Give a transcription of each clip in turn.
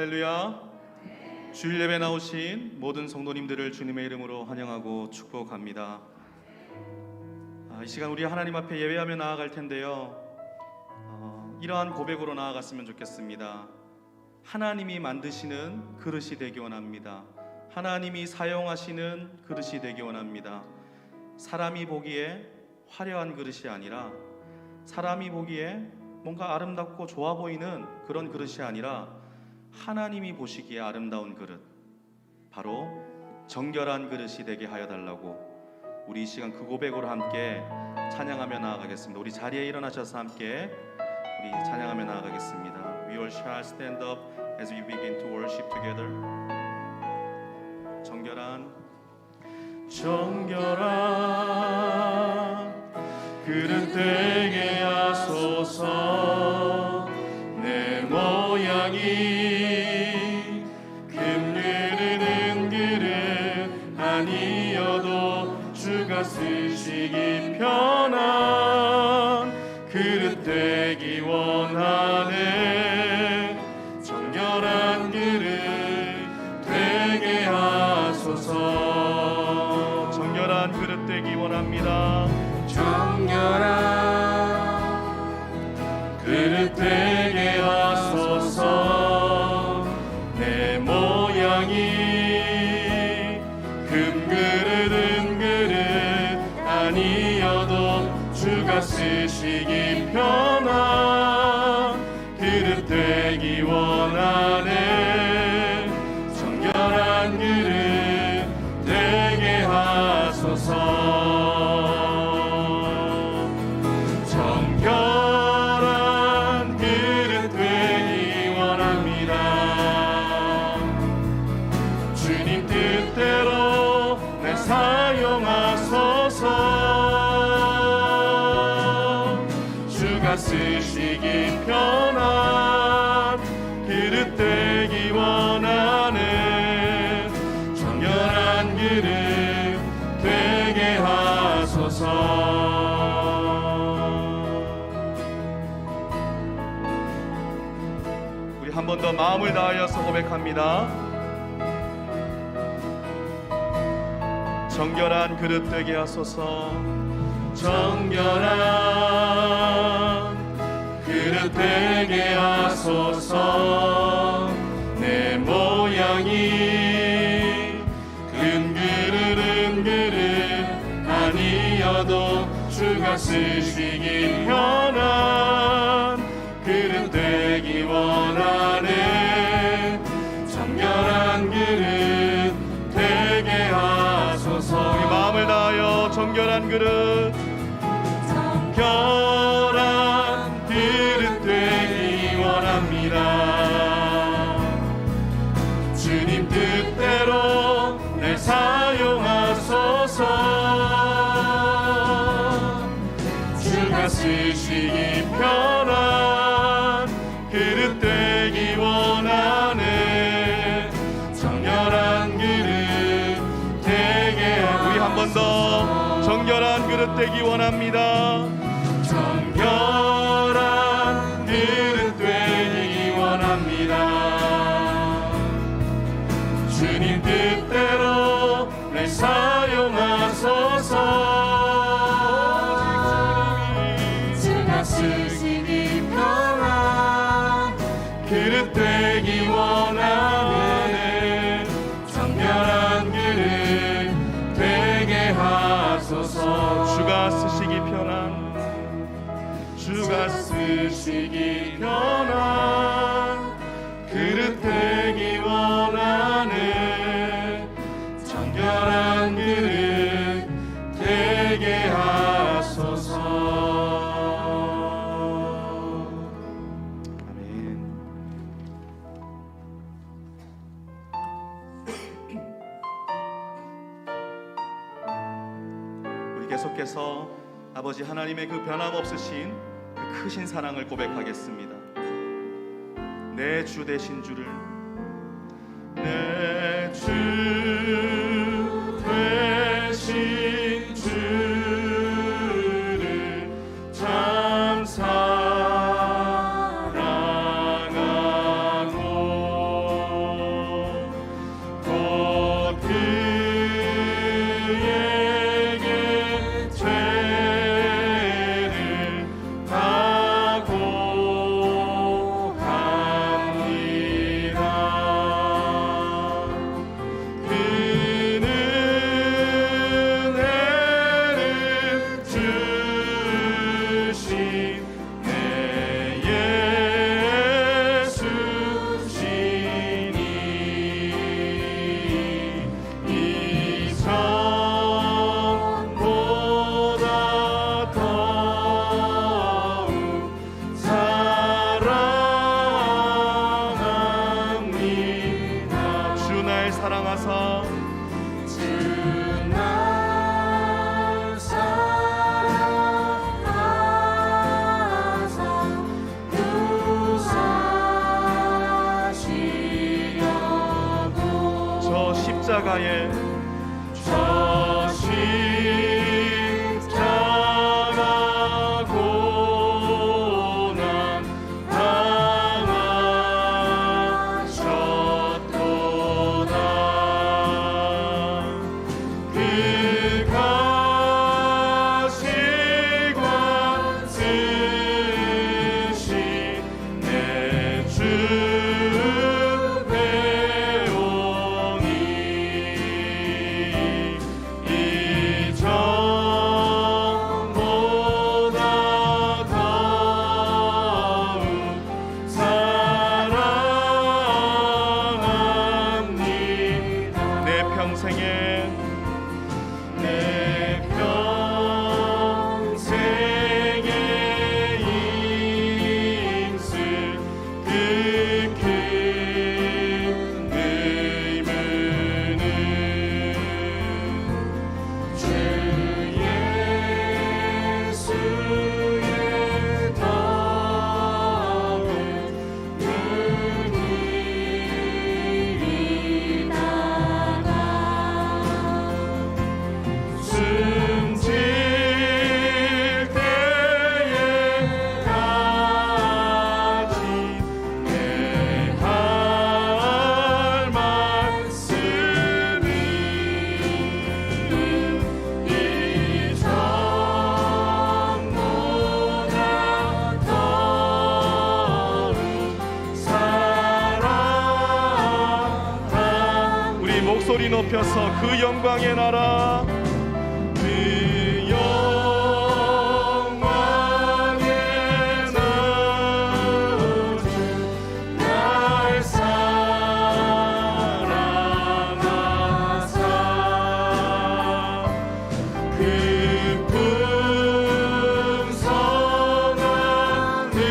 할렐루야. 주일 예배 나오신 모든 성도님들을 주님의 이름으로 환영하고 축복합니다. 이 시간 우리 하나님 앞에 예배하며 나아갈 텐데요, 이러한 고백으로 나아갔으면 좋겠습니다. 하나님이 만드시는 그릇이 되기 원합니다. 하나님이 사용하시는 그릇이 되기 원합니다. 사람이 보기에 화려한 그릇이 아니라, 사람이 보기에 뭔가 아름답고 좋아 보이는 그런 그릇이 아니라 하나님이 보시기에 아름다운 그릇, 바로 정결한 그릇이 되게 하여 달라고 우리 이 시간 그 고백으로 함께 찬양하며 나아가겠습니다. 우리 자리에 일어나셔서 함께 우리 찬양하며 나아가겠습니다. We all shall stand up as we begin to worship together. 정결한 그릇 되게 하소서. 내 모양이 금그릇은 그릇 아니어도 주가 쓰시기 편한 그릇 되기 원하네. 정결한 그릇 되게 하소서. 정결한 그릇 되기 원합니다. 정결한 그릇 되게 하소서. 내 모양이 금그릇은 그릇 아니어도 주가 쓰시기 편한 그릇 되기 원하네. 정결한 그릇 되게 하소서. 주가 쓰시기 편한 그릇 되기 원하네. 정결한 그릇 되게 하소서. 우리 한 번 더 마음을 다하여서 고백합니다. 정결한 그릇 되게 하소서. 정결한 그릇 되게 하소서. 내 모양이 금그릇은 그릇 아니어도 주가 쓰시기 편한 그릇 되기 원하네. 정결한 그릇 되게 하소서. 우리 마음을 다하여 정결한 그릇, 정결한 그릇 되기 원합니다. 주님 뜻대로 날 사용하소서. 주가 쓰시기 편한 그릇 되기 원하네. 정결한 그릇 되게 하소서. 우리 한 번 더 정결한 그릇 되기 원합니다. 정결한 그릇 되기 원합니다. 주님 뜻대로 날 사용하소서. 주가 쓰시기 편한 그릇 되기 원하네. 정결한 그릇 되게 하소서. 주가 쓰시기 편한, 주가 쓰시기 편한 그릇 되기 원하네. 정결한 그릇 되게 하소서. 아멘. 우리 계속해서 아버지 하나님의 그 변함없으신 그 크신 사랑을 고백하겠습니다. 내 주 되신 주를, 내 주 되신 주를 참 사랑하고 십자가에 목소리 높여서 그 영광의 나라, 그 영광의 나라, 날 사랑하사 그 풍성한 은혜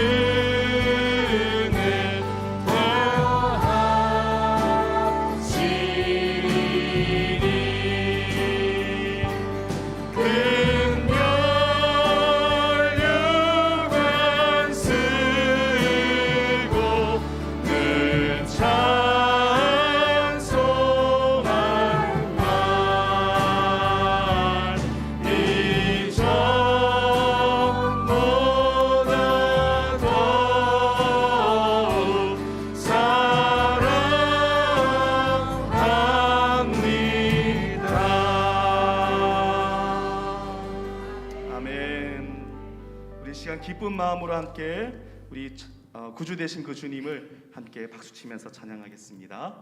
기쁜 마음으로 함께 우리 구주 되신 그 주님을 함께 박수치면서 찬양하겠습니다.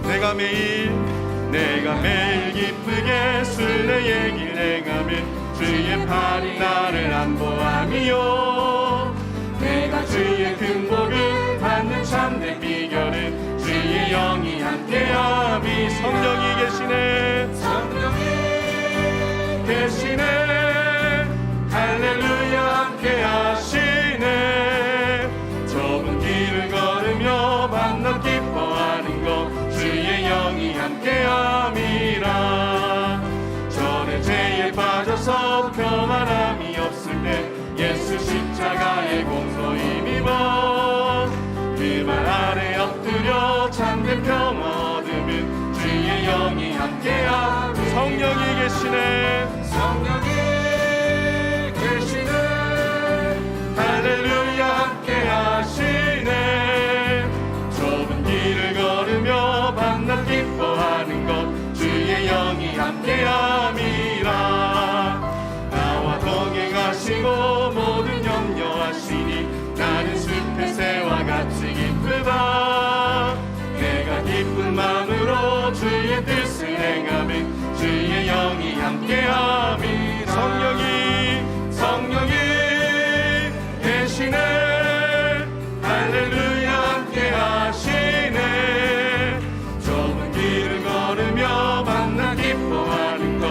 내가 매일 기쁘게 순례의 길 행하며 주의 팔이 나를 안보하며 내가 주의 근복을 받는 참된 비결은 주의 영이 함께함이. 성령이 계시네, 성령이 계시네, 할렐루야 함께하시네. 좁은 길을 걸으며 만나 기뻐하는 것 주의 영이 함께함이라. 전에 죄에 빠져서 평안함이 없을 때 예수 십자가의 공로 힘입어 그 발 아래 엎드려 참된 평화 얻으면 주의 영이 함께함. 성령이 계시네, 성령이 계시네, 할렐루야 함께하시네. 좁은 길을 걸으며 만나 기뻐하는 것 주의 영이 함께함이라. 나와 동행하시고 모든 염려하시니 나는 숲의 새와 같이 기쁘다. 내가 기쁜 마음으로 주의 뜻을 행하면 주의 영이 함께함이. 성령이 계시네, 할렐루야 함께하시네. 좁은 길을 걸으며 만나 기뻐하는 것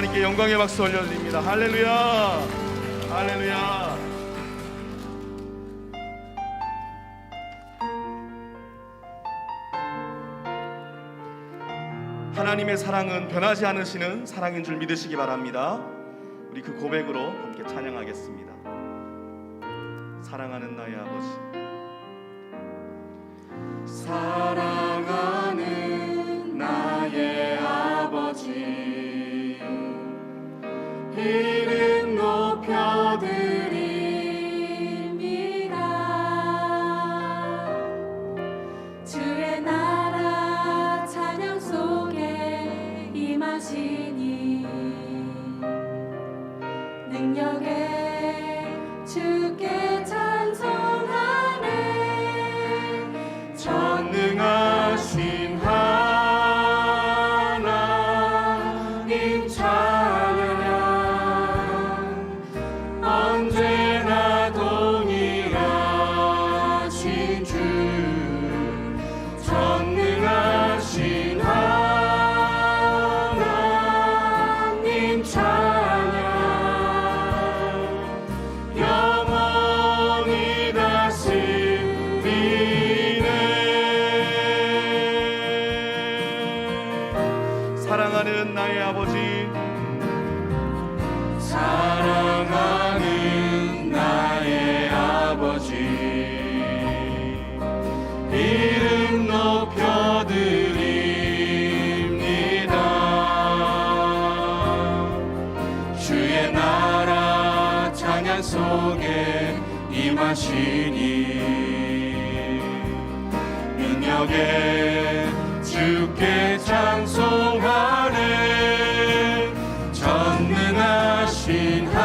하나님께 영광의 박수 올려드립니다. 할렐루야, 할렐루야. 하나님의 사랑은 변하지 않으시는 사랑인 줄 믿으시기 바랍니다. 우리 그 고백으로 함께 찬양하겠습니다. 사랑하는 나의 아버지, 사랑하는 나의 아버지, 이름 높여드립니다. 주의 나라 찬양 속에 임하시니 능력에 주께 찬송하네. 전능하신 하나님 찬양, 언제나 동일하신 주. 전능하신 하나님 찬양, 영원히 다스리네. 사랑하는 나의 아버지, 사랑하는 나의 아버지, 이름 높여드립니다. 주의 나라 찬양 속에 임하시니 능력에 주께 찬송하네. 전능하신 하나님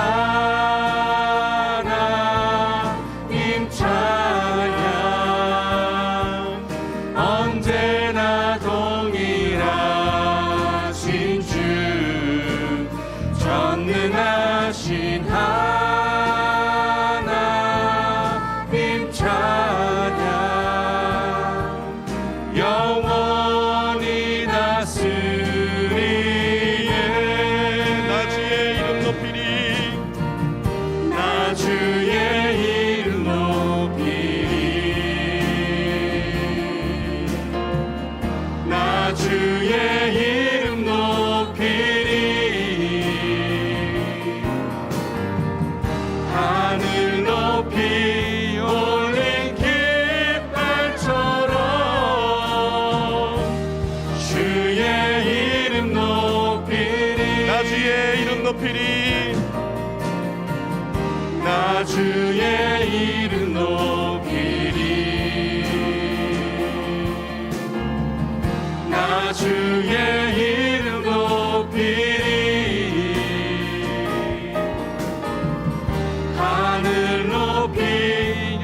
찬양, 언제나 동일하신 주. 전능하신 하나님 찬양, 영원히 다스리네. 나 주의 이름 높이리, 나 주의 이름 높이리. 나 주의 이름 높이리. 하늘 높이 올린 깃발처럼 주의 이름 높이리. 나 주의 이름 높이리, 나 주의 이름 높이리. 나 주의 이름 높이리. 하늘 높이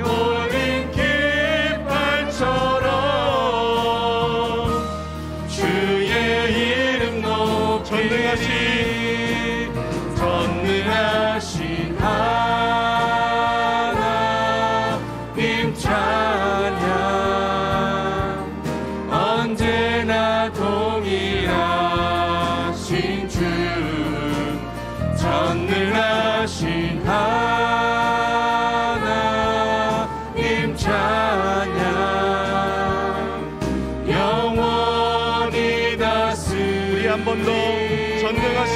올린 깃발처럼 주의 이름 높이리. 전능하신 하나님 찬양, 언제나 동일하신 주. 전능하신 하나님 찬양, 영원히 다스리네. 우리 한 번 더 전능하신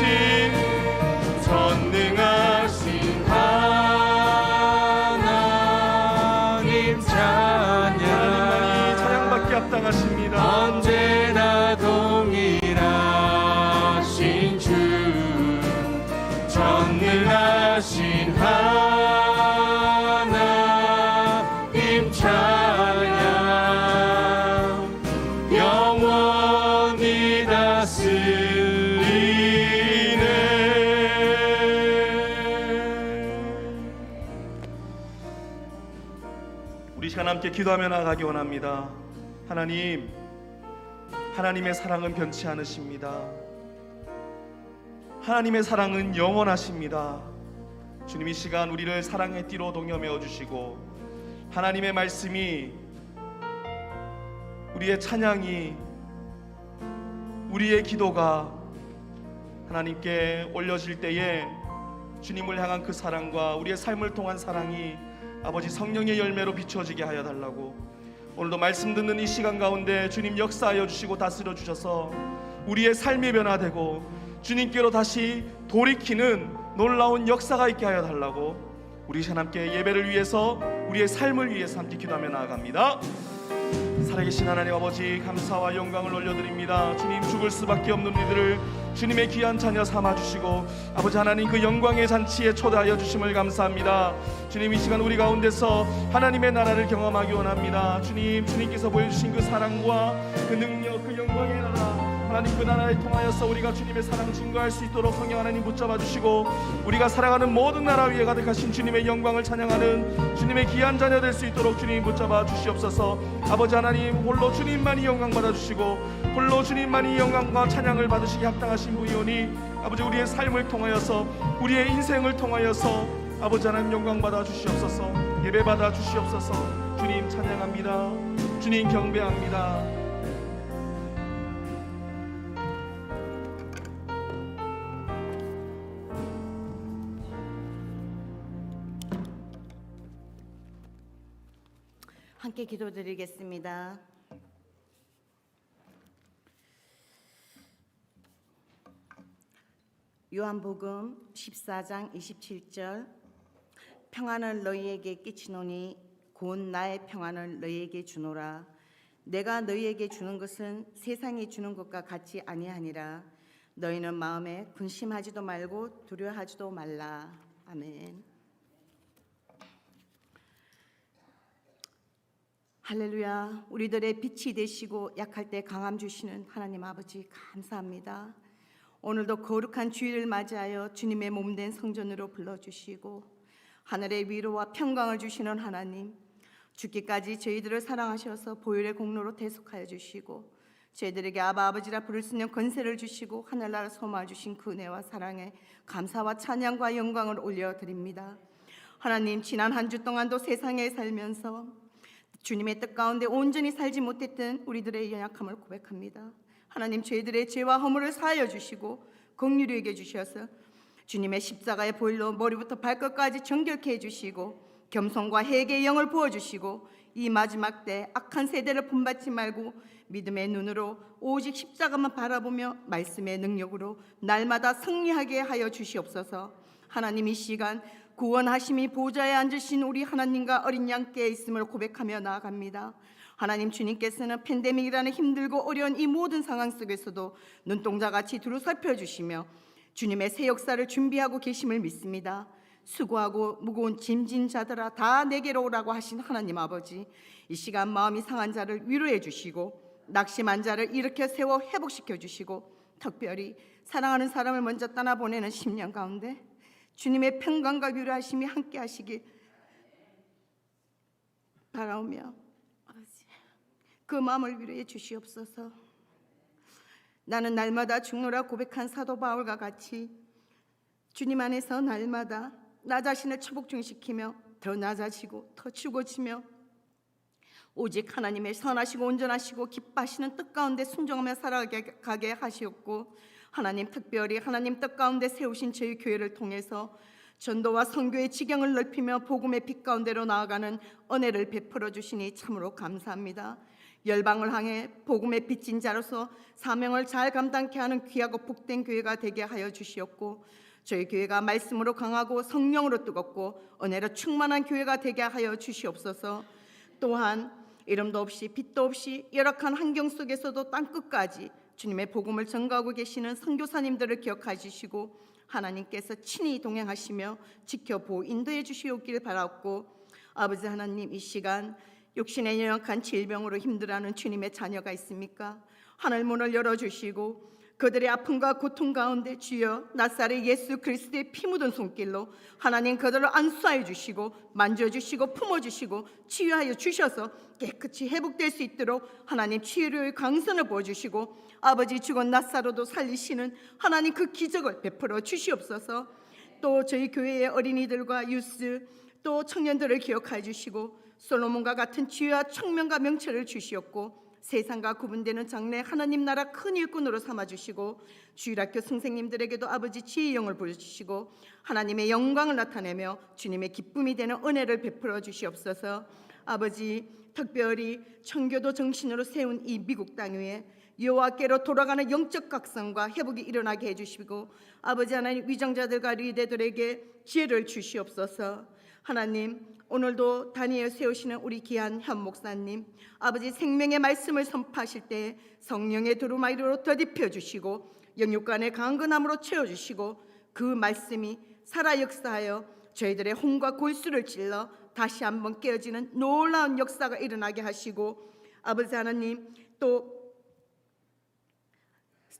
하나님 찬양, 하나님만이 찬양받기 합당하십니다. 언제나 동일하신 주. 전능하신 하나님 찬양, 영원히 다스리네. 우리 시간 함께 기도하며 나아가기 원합니다. 하나님, 하나님의 사랑은 변치 않으십니다. 하나님의 사랑은 영원하십니다. 주님, 이 시간 우리를 사랑의 띠로 동여매어 주시고 하나님의 말씀이, 우리의 찬양이, 우리의 기도가 하나님께 올려질 때에 주님을 향한 그 사랑과 우리의 삶을 통한 사랑이 아버지 성령의 열매로 비춰지게 하여 달라고, 오늘도 말씀 듣는 이 시간 가운데 주님 역사하여 주시고 다스려 주셔서 우리의 삶이 변화되고 주님께로 다시 돌이키는 놀라운 역사가 있게 하여 달라고, 우리 하나님께 예배를 위해서 우리의 삶을 위해서 함께 기도하며 나아갑니다. 살아계신 하나님 아버지, 감사와 영광을 올려드립니다. 주님, 죽을 수밖에 없는 우리들을 주님의 귀한 자녀 삼아주시고 아버지 하나님 그 영광의 잔치에 초대하여 주심을 감사합니다. 주님, 이 시간 우리 가운데서 하나님의 나라를 경험하기 원합니다. 주님, 주님께서 보여주신 그 사랑과 그 능력, 그 영광의 나라, 하나님 그 나라에 통하여서 우리가 주님의 사랑 증거할 수 있도록 성령 하나님 붙잡아 주시고, 우리가 살아가는 모든 나라 위에 가득하신 주님의 영광을 찬양하는 주님의 귀한 자녀 될 수 있도록 주님 붙잡아 주시옵소서. 아버지 하나님, 홀로 주님만이 영광 받아 주시고 홀로 주님만이 영광과 찬양을 받으시기 합당하신 분이오니 아버지, 우리의 삶을 통하여서 우리의 인생을 통하여서 아버지 하나님 영광 받아 주시옵소서. 예배 받아 주시옵소서. 주님 찬양합니다. 주님 경배합니다. 함께 기도드리겠습니다. 요한복음 14장 27절, 평안을 너희에게 끼치노니 곧 나의 평안을 너희에게 주노라. 내가 너희에게 주는 것은 세상이 주는 것과 같이 아니하니라. 너희는 마음에 근심하지도 말고 두려워하지도 말라. 아멘. 할렐루야. 우리들의 빛이 되시고 약할 때 강함 주시는 하나님 아버지, 감사합니다. 오늘도 거룩한 주일을 맞이하여 주님의 몸된 성전으로 불러주시고 하늘의 위로와 평강을 주시는 하나님, 죽기까지 저희들을 사랑하셔서 보혈의 공로로 대속하여 주시고 저희들에게 아바 아버지라 부를 수 있는 권세를 주시고 하늘나라 소망을 주신 그 은혜와 사랑에 감사와 찬양과 영광을 올려드립니다. 하나님, 지난 한 주 동안도 세상에 살면서 주님의 뜻 가운데 온전히 살지 못했던 우리들의 연약함을 고백합니다. 하나님, 저희들의 죄와 허물을 사하여 주시고 긍휼히 여겨 주셔서 주님의 십자가의 보혈로 머리부터 발끝까지 정결케 해주시고 겸손과 회개의 영을 부어주시고 이 마지막 때 악한 세대를 본받지 말고 믿음의 눈으로 오직 십자가만 바라보며 말씀의 능력으로 날마다 승리하게 하여 주시옵소서. 하나님, 이 시간 구원하심이 보좌에 앉으신 우리 하나님과 어린 양께 있음을 고백하며 나아갑니다. 하나님, 주님께서는 팬데믹이라는 힘들고 어려운 이 모든 상황 속에서도 눈동자같이 두루 살펴주시며 주님의 새 역사를 준비하고 계심을 믿습니다. 수고하고 무거운 짐진 자들아 다 내게로 오라고 하신 하나님 아버지, 이 시간 마음이 상한 자를 위로해 주시고 낙심한 자를 일으켜 세워 회복시켜 주시고 특별히 사랑하는 사람을 먼저 떠나보내는 10년 가운데 주님의 평강과 위로하심이 함께 하시길 바라오며 그 마음을 위로해 주시옵소서. 나는 날마다 죽노라 고백한 사도 바울과 같이 주님 안에서 날마다 나 자신을 처복중시키며 더 낮아지고 더 죽어지며 오직 하나님의 선하시고 온전하시고 기뻐하시는 뜻 가운데 순종하며 살아가게 하시옵고, 하나님, 특별히 하나님 뜻 가운데 세우신 저희 교회를 통해서 전도와 선교의 지경을 넓히며 복음의 빛 가운데로 나아가는 은혜를 베풀어 주시니 참으로 감사합니다. 열방을 향해 복음의 빚진 자로서 사명을 잘 감당케 하는 귀하고 복된 교회가 되게 하여 주시옵고, 저희 교회가 말씀으로 강하고 성령으로 뜨겁고 은혜로 충만한 교회가 되게 하여 주시옵소서. 또한 이름도 없이 빛도 없이 열악한 환경 속에서도 땅끝까지 주님의 복음을 전가하고 계시는 선교사님들을 기억해 주시고 하나님께서 친히 동행하시며 지켜보고 인도해 주시옵기를 바라옵고, 아버지 하나님, 이 시간 육신의 연약한 질병으로 힘들어하는 주님의 자녀가 있습니까? 하늘문을 열어주시고 그들의 아픔과 고통 가운데 주여 나사렛 예수 그리스도의 피 묻은 손길로 하나님 그들을 안수하여 주시고 만져주시고 품어주시고 치유하여 주셔서 깨끗이 회복될 수 있도록 하나님 치유의 강선을 부어주시고 아버지 죽은 나사로도 살리시는 하나님 그 기적을 베풀어 주시옵소서. 또 저희 교회의 어린이들과 유스 또 청년들을 기억하여 주시고 솔로몬과 같은 지혜와 청명과 명철을 주시옵고 세상과 구분되는 장래 하나님 나라 큰 일꾼으로 삼아주시고 주일학교 선생님들에게도 아버지 지혜의 영을 보여주시고 하나님의 영광을 나타내며 주님의 기쁨이 되는 은혜를 베풀어 주시옵소서. 아버지, 특별히 청교도 정신으로 세운 이 미국 땅 위에 여호와께로 돌아가는 영적 각성과 회복이 일어나게 해주시고 아버지 하나님, 위정자들과 리더들에게 지혜를 주시옵소서. 하나님, 오늘도 다니엘 세우시는 우리 귀한 현 목사님, 아버지 생명의 말씀을 선포하실 때 성령의 두루마리로 더딥혀 주시고 영육간의 강건함으로 채워주시고 그 말씀이 살아 역사하여 저희들의 혼과 골수를 찔러 다시 한번 깨어지는 놀라운 역사가 일어나게 하시고 아버지 하나님, 또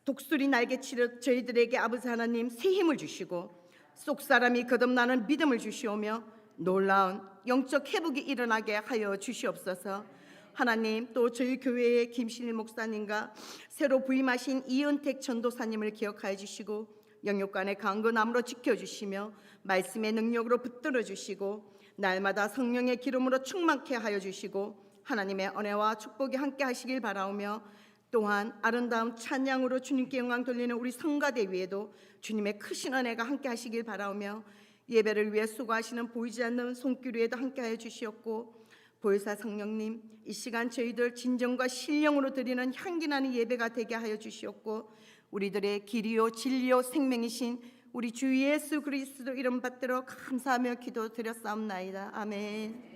독수리 날개치듯 저희들에게 아버지 하나님 새 힘을 주시고 쏙사람이 거듭나는 믿음을 주시오며 놀라운 영적 회복이 일어나게 하여 주시옵소서. 하나님, 또 저희 교회의 김신일 목사님과 새로 부임하신 이은택 전도사님을 기억하여 주시고 영육간의 강건함으로 지켜주시며 말씀의 능력으로 붙들어 주시고 날마다 성령의 기름으로 충만케 하여 주시고 하나님의 은혜와 축복이 함께 하시길 바라오며 또한 아름다운 찬양으로 주님께 영광 돌리는 우리 성가대 위에도 주님의 크신 은혜가 함께 하시길 바라오며 예배를 위해 수고하시는 보이지 않는 손길 위에도 함께하여 주시옵고 보혜사 성령님, 이 시간 저희들 진정과 신령으로 드리는 향기나는 예배가 되게 하여 주시옵고 우리들의 길이요 진리요 생명이신 우리 주 예수 그리스도 이름 받들어 감사하며 기도드렸사옵나이다. 아멘.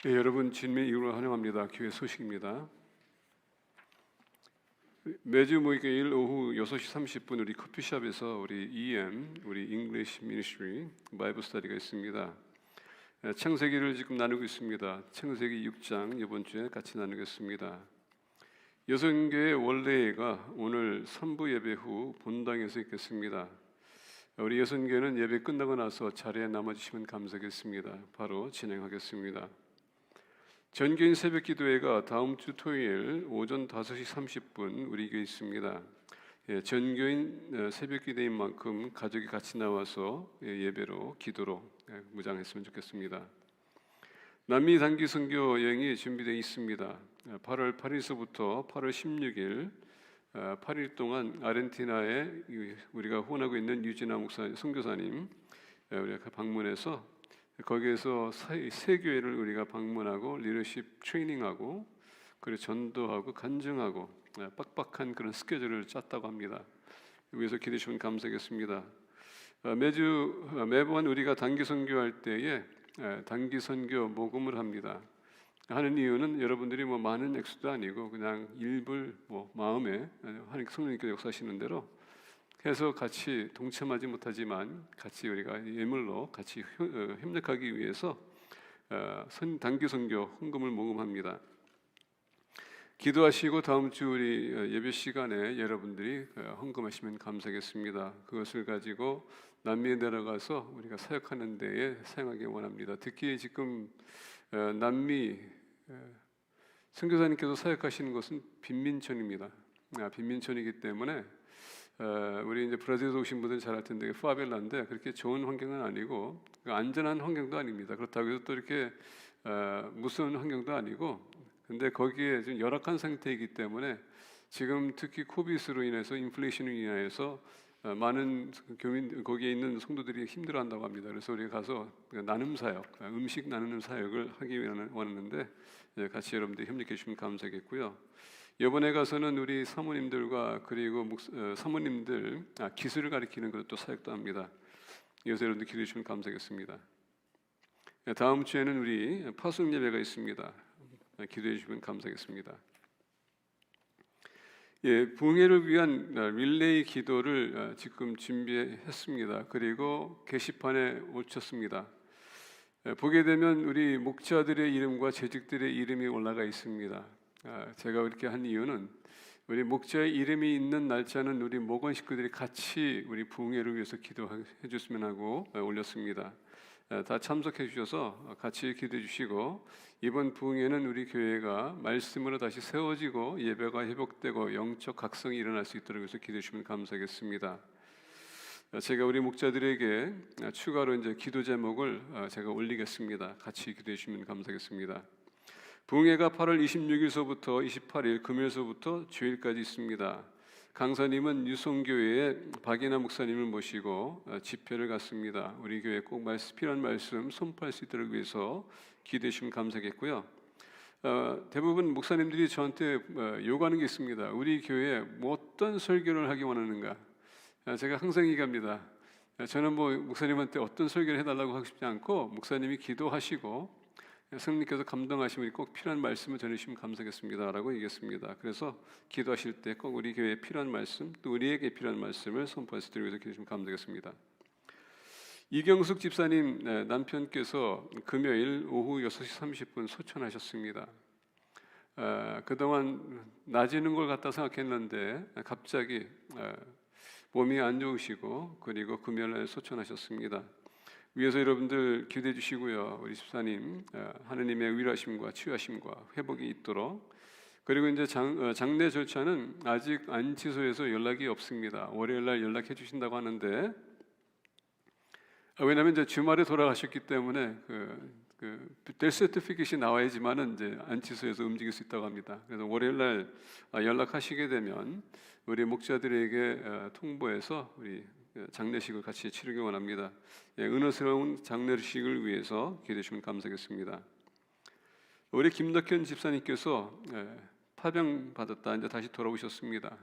네, 여러분 주님의 이름으로 환영합니다. 교회 소식입니다. 매주 목요일 오후 6시 30분 우리 커피숍에서 우리 우리 English Ministry 바이블 스터디가 있습니다. 창세기를 지금 나누고 있습니다. 창세기 6장 이번 주에 같이 나누겠습니다. 여성교회 원래가 오늘 선부 예배 후 본당에서 있겠습니다. 우리 여성교회는 예배 끝나고 나서 자리에 남아주시면 감사하겠습니다. 바로 진행하겠습니다. 전교인 새벽기도회가 다음 주 토요일 오전 5시 30분 우리 교회에 있습니다. 전교인 새벽기도인 만큼 가족이 같이 나와서 예배로 기도로 무장했으면 좋겠습니다. 남미 단기 선교 여행이 준비되어 있습니다. 8월 8일서부터 8월 16일 8일 동안 아르헨티나에 우리가 후원하고 있는 유진아 목사 선교사님 우리가 방문해서 거기에서 세 교회를 우리가 방문하고 리더십 트레이닝하고 그리고 전도하고 간증하고 빡빡한 그런 스케줄을 짰다고 합니다. 여기서 기대해 주시면 감사하겠습니다. 매번 우리가 단기 선교할 때에 단기 선교 모금을 합니다. 하는 이유는 여러분들이 뭐 많은 액수도 아니고 그냥 일불 마음에 하나님 성령님께서 역사하시는 대로 해서 같이 동참하지 못하지만 같이 우리가 예물로 같이 협력하기 위해서 단기 선교 헌금을 모금합니다. 기도하시고 다음 주 우리 예배 시간에 여러분들이 헌금하시면 감사하겠습니다. 그것을 가지고 남미에 내려가서 우리가 사역하는 데에 사용하기 원합니다. 특히 지금 남미 선교사님께서 사역하시는 것은 빈민촌입니다. 빈민촌이기 때문에 우리 이제 브라질에서 오신 분들은 잘 알 텐데 파벨라인데 그렇게 좋은 환경은 아니고 안전한 환경도 아닙니다. 그렇다고 해서 또 이렇게 무서운 환경도 아니고 근데 거기에 좀 열악한 상태이기 때문에 지금 특히 코비드로 인해서 인플레이션으로 인해서 많은 교민 거기에 있는 성도들이 힘들어한다고 합니다. 그래서 우리가 가서 나눔 사역, 음식 나누는 사역을 하기 원하는데 같이 여러분들 협력해 주시면 감사하겠고요. 이번에 가서는 우리 사모님들과 그리고 사모님들 기술을 가르치는 것도 사역도 합니다. 이것을 여러분들 기도해 주시면 감사하겠습니다. 다음 주에는 우리 파송 예배가 있습니다. 기도해 주시면 감사하겠습니다. 부흥회를 위한 릴레이 기도를 지금 준비했습니다. 그리고 게시판에 올렸습니다. 보게 되면 우리 목자들의 이름과 재직들의 이름이 올라가 있습니다. 제가 이렇게 한 이유는 우리 목자의 이름이 있는 날짜는 우리 목원 식구들이 같이 우리 부흥회를 위해서 기도해 줬으면 하고 올렸습니다. 다 참석해 주셔서 같이 기도해 주시고, 이번 부흥회는 우리 교회가 말씀으로 다시 세워지고 예배가 회복되고 영적 각성이 일어날 수 있도록 해서 기도해 주시면 감사하겠습니다. 제가 우리 목자들에게 추가로 이제 기도 제목을 제가 올리겠습니다. 같이 기도해 주시면 감사하겠습니다. 부흥회가 8월 26일서부터 28일 금요일서부터 주일까지 있습니다. 강사님은 유성교회의 박인하 목사님을 모시고 집회를 갔습니다. 우리 교회 꼭 필요한 말씀 선포할 수 있도록 위해서 기도해 주시면 감사하겠고요. 대부분 목사님들이 저한테 요구하는 게 있습니다. 우리 교회에 뭐 어떤 설교를 하기 원하는가? 제가 항상 얘기합니다. 저는 뭐 목사님한테 어떤 설교를 해달라고 하고 싶지 않고, 목사님이 기도하시고 성령님께서 감동하시면 꼭 필요한 말씀을 전해주시면 감사하겠습니다 라고 얘기했습니다. 그래서 기도하실 때 꼭 우리 교회에 필요한 말씀, 또 우리에게 필요한 말씀을 선포할 수 있도록 기도하시면 감사하겠습니다. 이경숙 집사님 남편께서 금요일 오후 6시 30분 소천하셨습니다. 그동안 나아지는 걸 갖다 생각했는데 갑자기 몸이 안 좋으시고, 그리고 금요일날 소천하셨습니다. 위에서 여러분들 기도해 주시고요. 우리 집사님 하느님의 위로하심과 치유하심과 회복이 있도록. 그리고 이제 장례 절차는 아직 안치소에서 연락이 없습니다. 월요일날 연락해 주신다고 하는데, 왜냐하면 이제 주말에 돌아가셨기 때문에 델 서티피켓이 나와야지만은 이제 안치소에서 움직일 수 있다고 합니다. 그래서 월요일날 연락하시게 되면 우리 목자들에게 통보해서 우리 장례식을 같이 치르기 원합니다. 은혜스러운 장례식을 위해서 기도해 주시면 감사하겠습니다. 우리 김덕현 집사님께서 파병 받았다 이제 다시 돌아오셨습니다.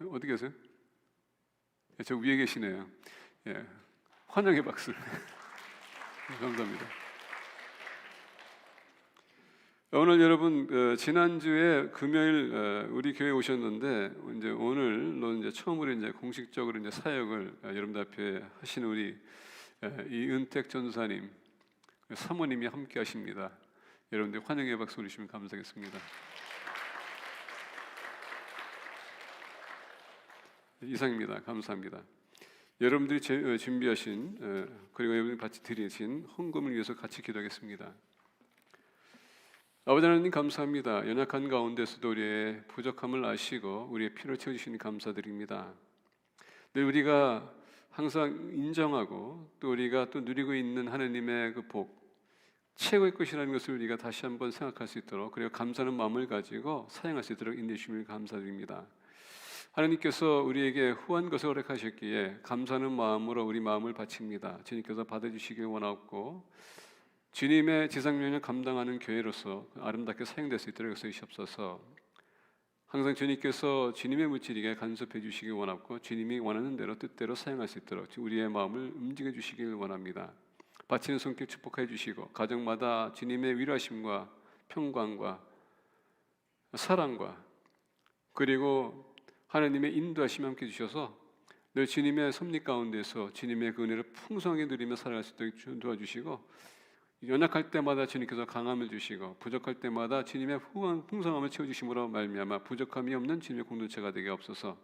어디 계세요? 저 위에 계시네요. 환영의 박수. 감사합니다. 오늘 여러분 지난주에 금요일 우리 교회 오셨는데, 이제 오늘로 이제 처음으로 이제 공식적으로 이제 사역을 여러분들 앞에 하시는 우리 이은택 전사님 사모님이 함께 하십니다. 여러분들 환영의 박수 올리시면 감사하겠습니다. 이상입니다. 감사합니다. 여러분들이 준비하신 그리고 여러분들이 같이 드리신 헌금을 위해서 같이 기도하겠습니다. 아버지 하나님 감사합니다. 연약한 가운데서도 우리의 부족함을 아시고 우리의 필요를 채워주시니 감사드립니다. 늘 우리가 항상 인정하고 또 우리가 또 누리고 있는 하나님의 그 복, 최고의 것이라는 것을 우리가 다시 한번 생각할 수 있도록, 그리고 감사하는 마음을 가지고 사용할 수 있도록 인도해 주시면 감사드립니다. 하나님께서 우리에게 후한 것을 허락하셨기에 감사하는 마음으로 우리 마음을 바칩니다. 주님께서 받아주시길 원하고 주님의 지상명령을 감당하는 교회로서 아름답게 사용될 수 있도록 해주시옵소서. 항상 주님께서 주님의 물질에게 간섭해 주시길 원하고 주님이 원하는 대로 뜻대로 사용할 수 있도록 우리의 마음을 움직여 주시길 원합니다. 바치는 손길 축복해 주시고 가정마다 주님의 위로하심과 평강과 사랑과 그리고 하나님의 인도하심을 함께 주셔서 늘 주님의 섭리 가운데서 주님의 그 은혜를 풍성하게 누리며 살아갈 수 있도록 도와주시고, 연약할 때마다 주님께서 강함을 주시고 부족할 때마다 주님의 풍성함을 채워주심으로 말미암아 부족함이 없는 주님의 공동체가 되게 없어서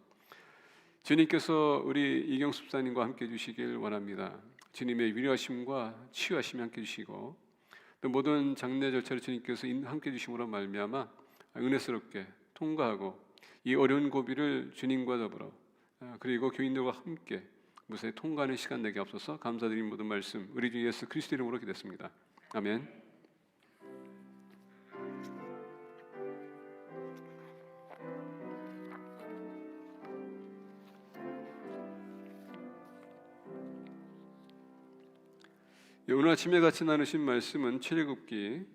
주님께서 우리 이경수 집사님과 함께 해주시길 원합니다. 주님의 위로하심과 치유하심이 함께 해주시고 또 모든 장례 절차를 주님께서 함께 해주심으로 말미암아 은혜스럽게 통과하고 이 어려운 고비를 주님과 더불어 그리고 교인들과 함께 무사히 통과하는 시간 되게 없어서 감사드리는 모든 말씀 우리 주 예수 그리스도 이름으로 기도했습니다. 아멘. 오늘 아침에 같이 나누신 말씀은 출애굽기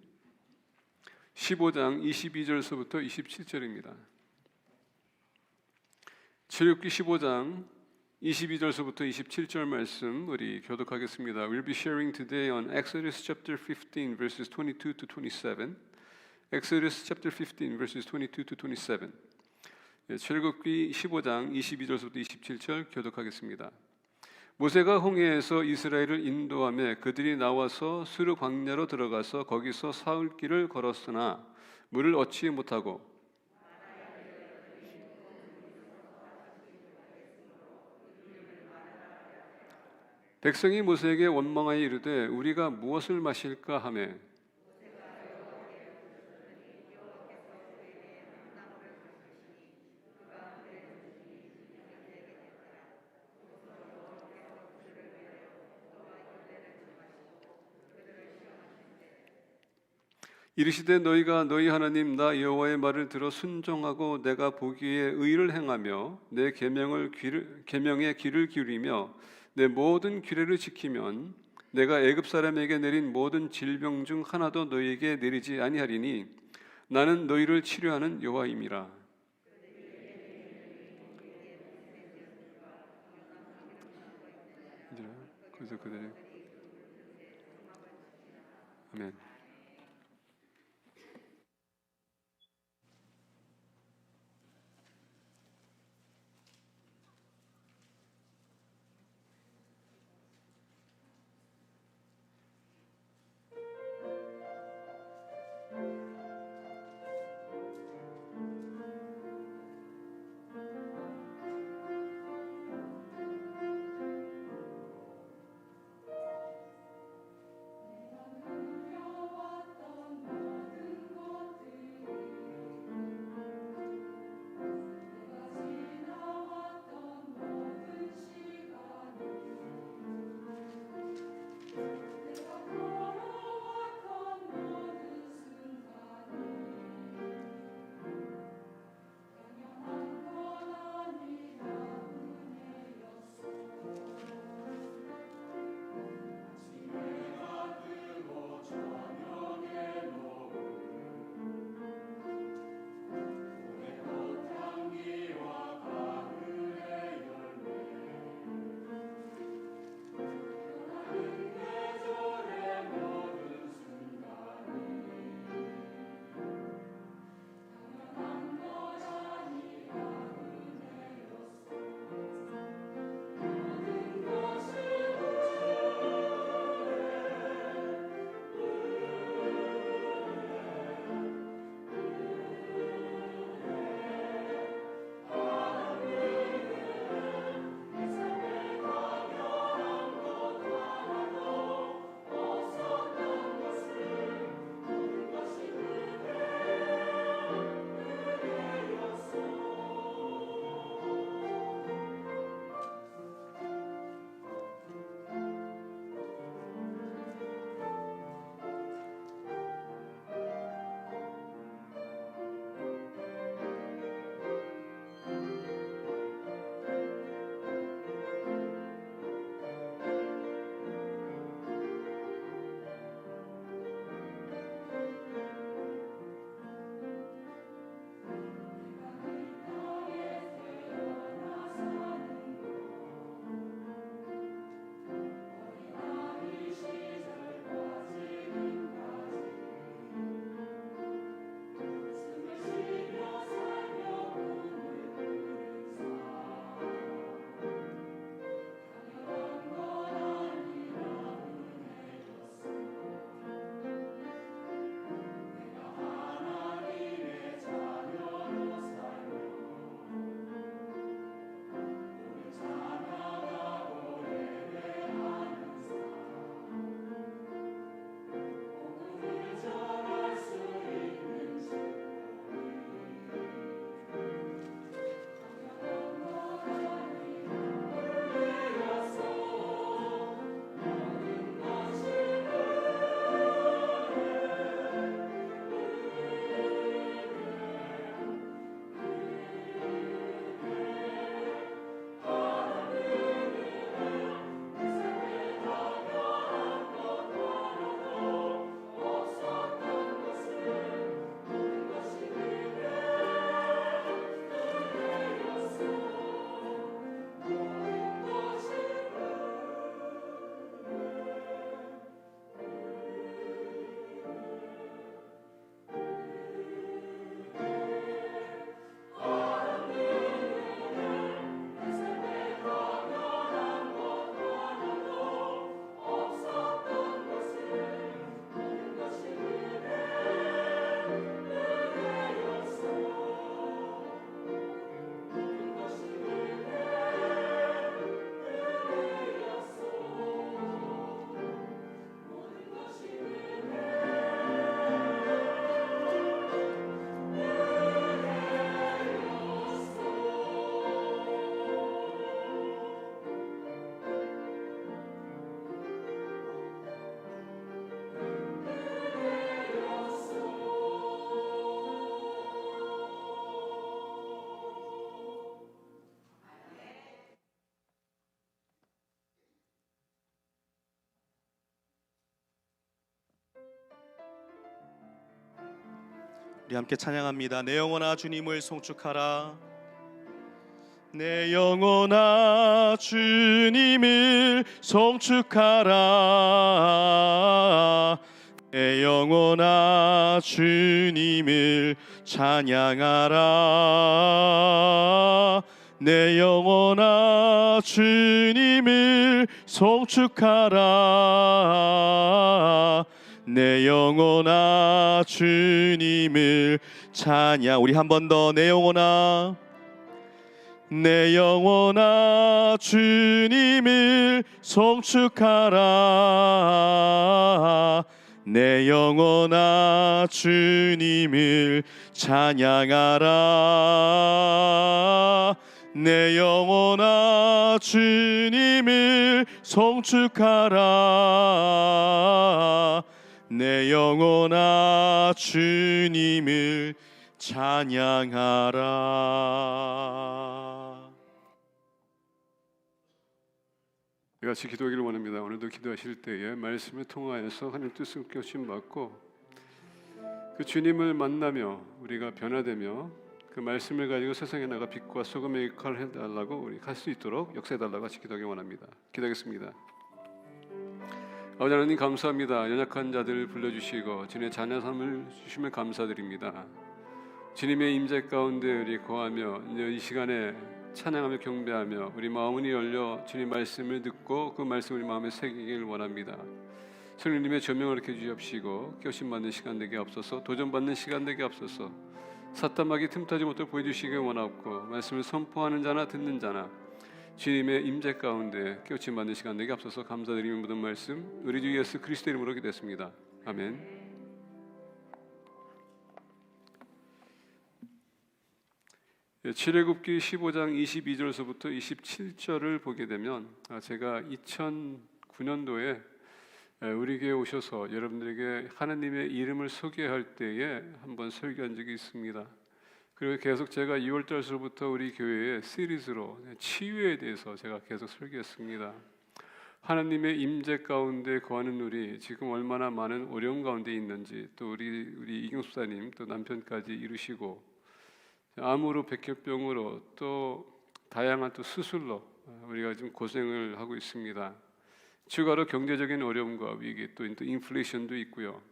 15장 22절서부터 27절입니다. 출애굽기 15장 22절서부터 27절 말씀 우리 교독하겠습니다. We'll be sharing today on Exodus chapter 15 verses 22 to 27. Exodus chapter 15 verses 22 to 27. 출애굽기 15장 22절서부터 27절 교독하겠습니다. 모세가 홍해에서 이스라엘을 인도하며 그들이 나와서 수르 광야로 들어가서 거기서 사흘 길을 걸었으나 물을 얻지 못하고 백성이 모세에게 원망하여 이르되 우리가 무엇을 마실까 하매 이르시되 너희가 너희 하나님 나 여호와의 말을 들어 순종하고 내가 보기에 의를 행하며 내 계명에 귀를 기울이며 내 모든 규례를 지키면 내가 애굽 사람에게 내린 모든 질병 중 하나도 너희에게 내리지 아니하리니 나는 너희를 치료하는 여호와임이라. 그래서 그들이 아멘. 우리 함께 찬양합니다. 내 영혼아 주님을 송축하라. 내 영혼아 주님을 송축하라. 내 영혼아 주님을 찬양하라. 내 영혼아 주님을 송축하라. 내 영혼아 주님을 찬양. 우리 한 번 더. 내 영혼아, 내 영혼아 주님을 송축하라. 내 영혼아 주님을 찬양하라. 내 영혼아 주님을 송축하라. 내 영혼아 주님을 찬양하라. 같이 기도하기를 원합니다. 오늘도 기도하실 때에 말씀을 통하여서 하나님 뜻을 깨우침 받고 그 주님을 만나며 우리가 변화되며 그 말씀을 가지고 세상에 나가 빛과 소금의 역할을 해달라고 우리 갈 수 있도록 역사해달라고 같이 기도하기 원합니다. 기도하겠습니다. 아버지 하나님 감사합니다. 연약한 자들을 불러주시고 주님의 자녀 삶을 주시면 감사드립니다. 주님의 임재 가운데 우리 거하며 이 시간에 찬양하며 경배하며 우리 마음이 열려 주님 말씀을 듣고 그 말씀 우리 마음에 새기길 원합니다. 성령님의 조명을 이렇게 주시옵시고 깨우침 받는 시간 되게 앞서서 도전받는 시간 되게 앞서서 사탄막이 틈타지 못하게 보여주시길 원하옵고 말씀을 선포하는 자나 듣는 자나 주님의 임재 가운데 깨우침 받는 시간 되게 앞서서 감사드리며 모든 말씀 우리 주 예수 그리스도 이름으로 기도했습니다. 아멘. 출애굽기 15장 22절서부터 27절을 보게 되면 제가 2009년도에 우리 교회에 오셔서 여러분들에게 하나님의 이름을 소개할 때에 한번 설교한 적이 있습니다. 그리고 계속 제가 2월달서부터 우리 교회의 시리즈로 치유에 대해서 제가 계속 설교했습니다. 하나님의 임재 가운데 거하는 우리 지금 얼마나 많은 어려움 가운데 있는지 또 우리 이경수사님 또 남편까지 이루시고 암으로 백혈병으로 또 다양한 또 수술로 우리가 지금 고생을 하고 있습니다. 추가로 경제적인 어려움과 위기 또 인플레이션도 있고요.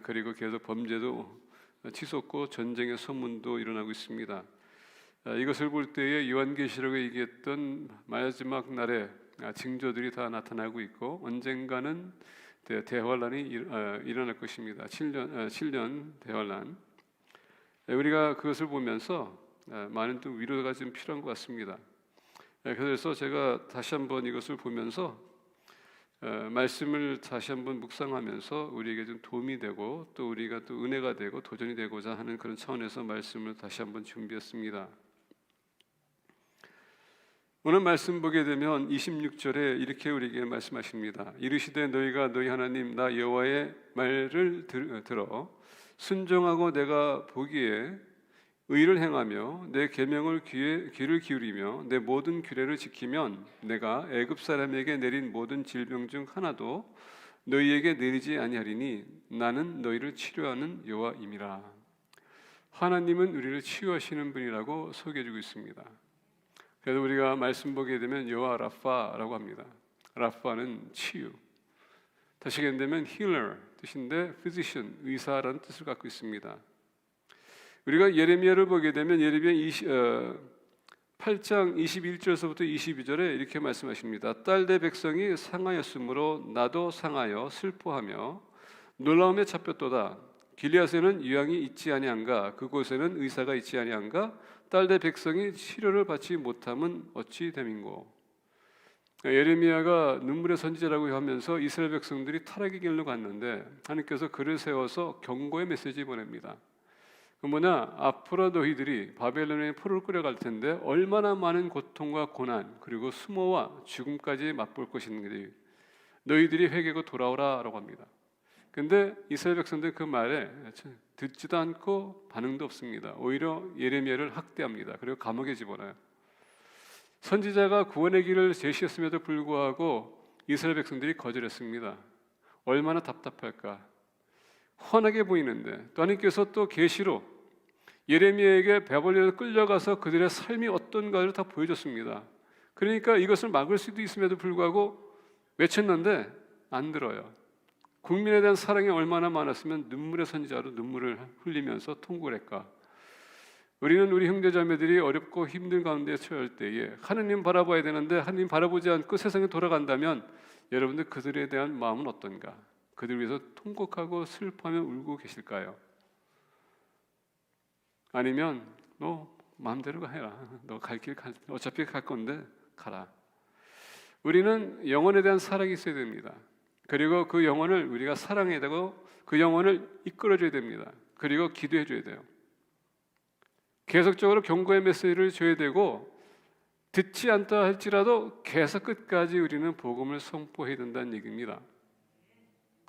그리고 계속 범죄도 치솟고 전쟁의 소문도 일어나고 있습니다. 이것을 볼 때에 요한계시록에 얘기했던 마지막 날에 징조들이 다 나타나고 있고 언젠가는 대환란이 일어날 것입니다. 7년 대환란. 우리가 그것을 보면서 많은 또 위로가 좀 필요한 것 같습니다. 그래서 제가 다시 한번 이것을 보면서 말씀을 다시 한번 묵상하면서 우리에게 좀 도움이 되고 또 우리가 또 은혜가 되고 도전이 되고자 하는 그런 차원에서 말씀을 다시 한번 준비했습니다. 오늘 말씀 보게 되면 26절에 이렇게 우리에게 말씀하십니다. 이르시되 너희가 너희 하나님 나 여호와의 말을 들어 순종하고 내가 보기에 의를 행하며 내 계명을 귀를 기울이며 내 모든 규례를 지키면 내가 애굽 사람에게 내린 모든 질병 중 하나도 너희에게 내리지 아니하리니 나는 너희를 치료하는 여호와임이라. 하나님은 우리를 치유하시는 분이라고 소개해주고 있습니다. 그래서 우리가 말씀 보게 되면 여호와 라파라고 합니다. 라파는 치유. 다시 얘기하면 healer 뜻인데 physician 의사라는 뜻을 갖고 있습니다. 우리가 예레미야를 보게 되면 예레미야 8장 21절에서부터 22절에 이렇게 말씀하십니다. 딸 내 백성이 상하였으므로 나도 상하여 슬퍼하며 놀라움에 잡혔도다. 길리앗에는 유황이 있지 아니한가 그곳에는 의사가 있지 아니한가 딸 내 백성이 치료를 받지 못함은 어찌 됨인고. 예레미야가 눈물의 선지자라고 하면서 이스라엘 백성들이 타락의 길로 갔는데 하나님께서 그를 세워서 경고의 메시지 보냅니다. 그 뭐냐 앞으로 너희들이 바벨론의 포로를 끌어갈 텐데 얼마나 많은 고통과 고난 그리고 수모와 죽음까지 맛볼 것인지 너희들이 회개하고 돌아오라라고 합니다. 근데 이스라엘 백성들 그 말에 듣지도 않고 반응도 없습니다. 오히려 예레미야를 학대합니다. 그리고 감옥에 집어넣어요. 선지자가 구원의 길을 제시했음에도 불구하고 이스라엘 백성들이 거절했습니다. 얼마나 답답할까. 훤하게 보이는데 또 하나님께서 또 계시로 예레미야에게 베벌리로 끌려가서 그들의 삶이 어떤가를 다 보여줬습니다. 그러니까 이것을 막을 수도 있음에도 불구하고 외쳤는데 안 들어요. 국민에 대한 사랑이 얼마나 많았으면 눈물의 선지자로 눈물을 흘리면서 통곡을 할까. 우리는 우리 형제자매들이 어렵고 힘든 가운데 처할 때에 하느님 바라봐야 되는데 하느님 바라보지 않고 세상에 돌아간다면 여러분들 그들에 대한 마음은 어떤가? 그들 위해서 통곡하고 슬퍼하며 울고 계실까요? 아니면 너 마음대로 해라. 너 갈 길 어차피 갈 건데 가라. 우리는 영혼에 대한 사랑이 있어야 됩니다. 그리고 그 영혼을 우리가 사랑해야 되고 그 영혼을 이끌어줘야 됩니다. 그리고 기도해 줘야 돼요. 계속적으로 경고의 메시지를 줘야 되고 듣지 않다 할지라도 계속 끝까지 우리는 복음을 선포해야 된다는 얘기입니다.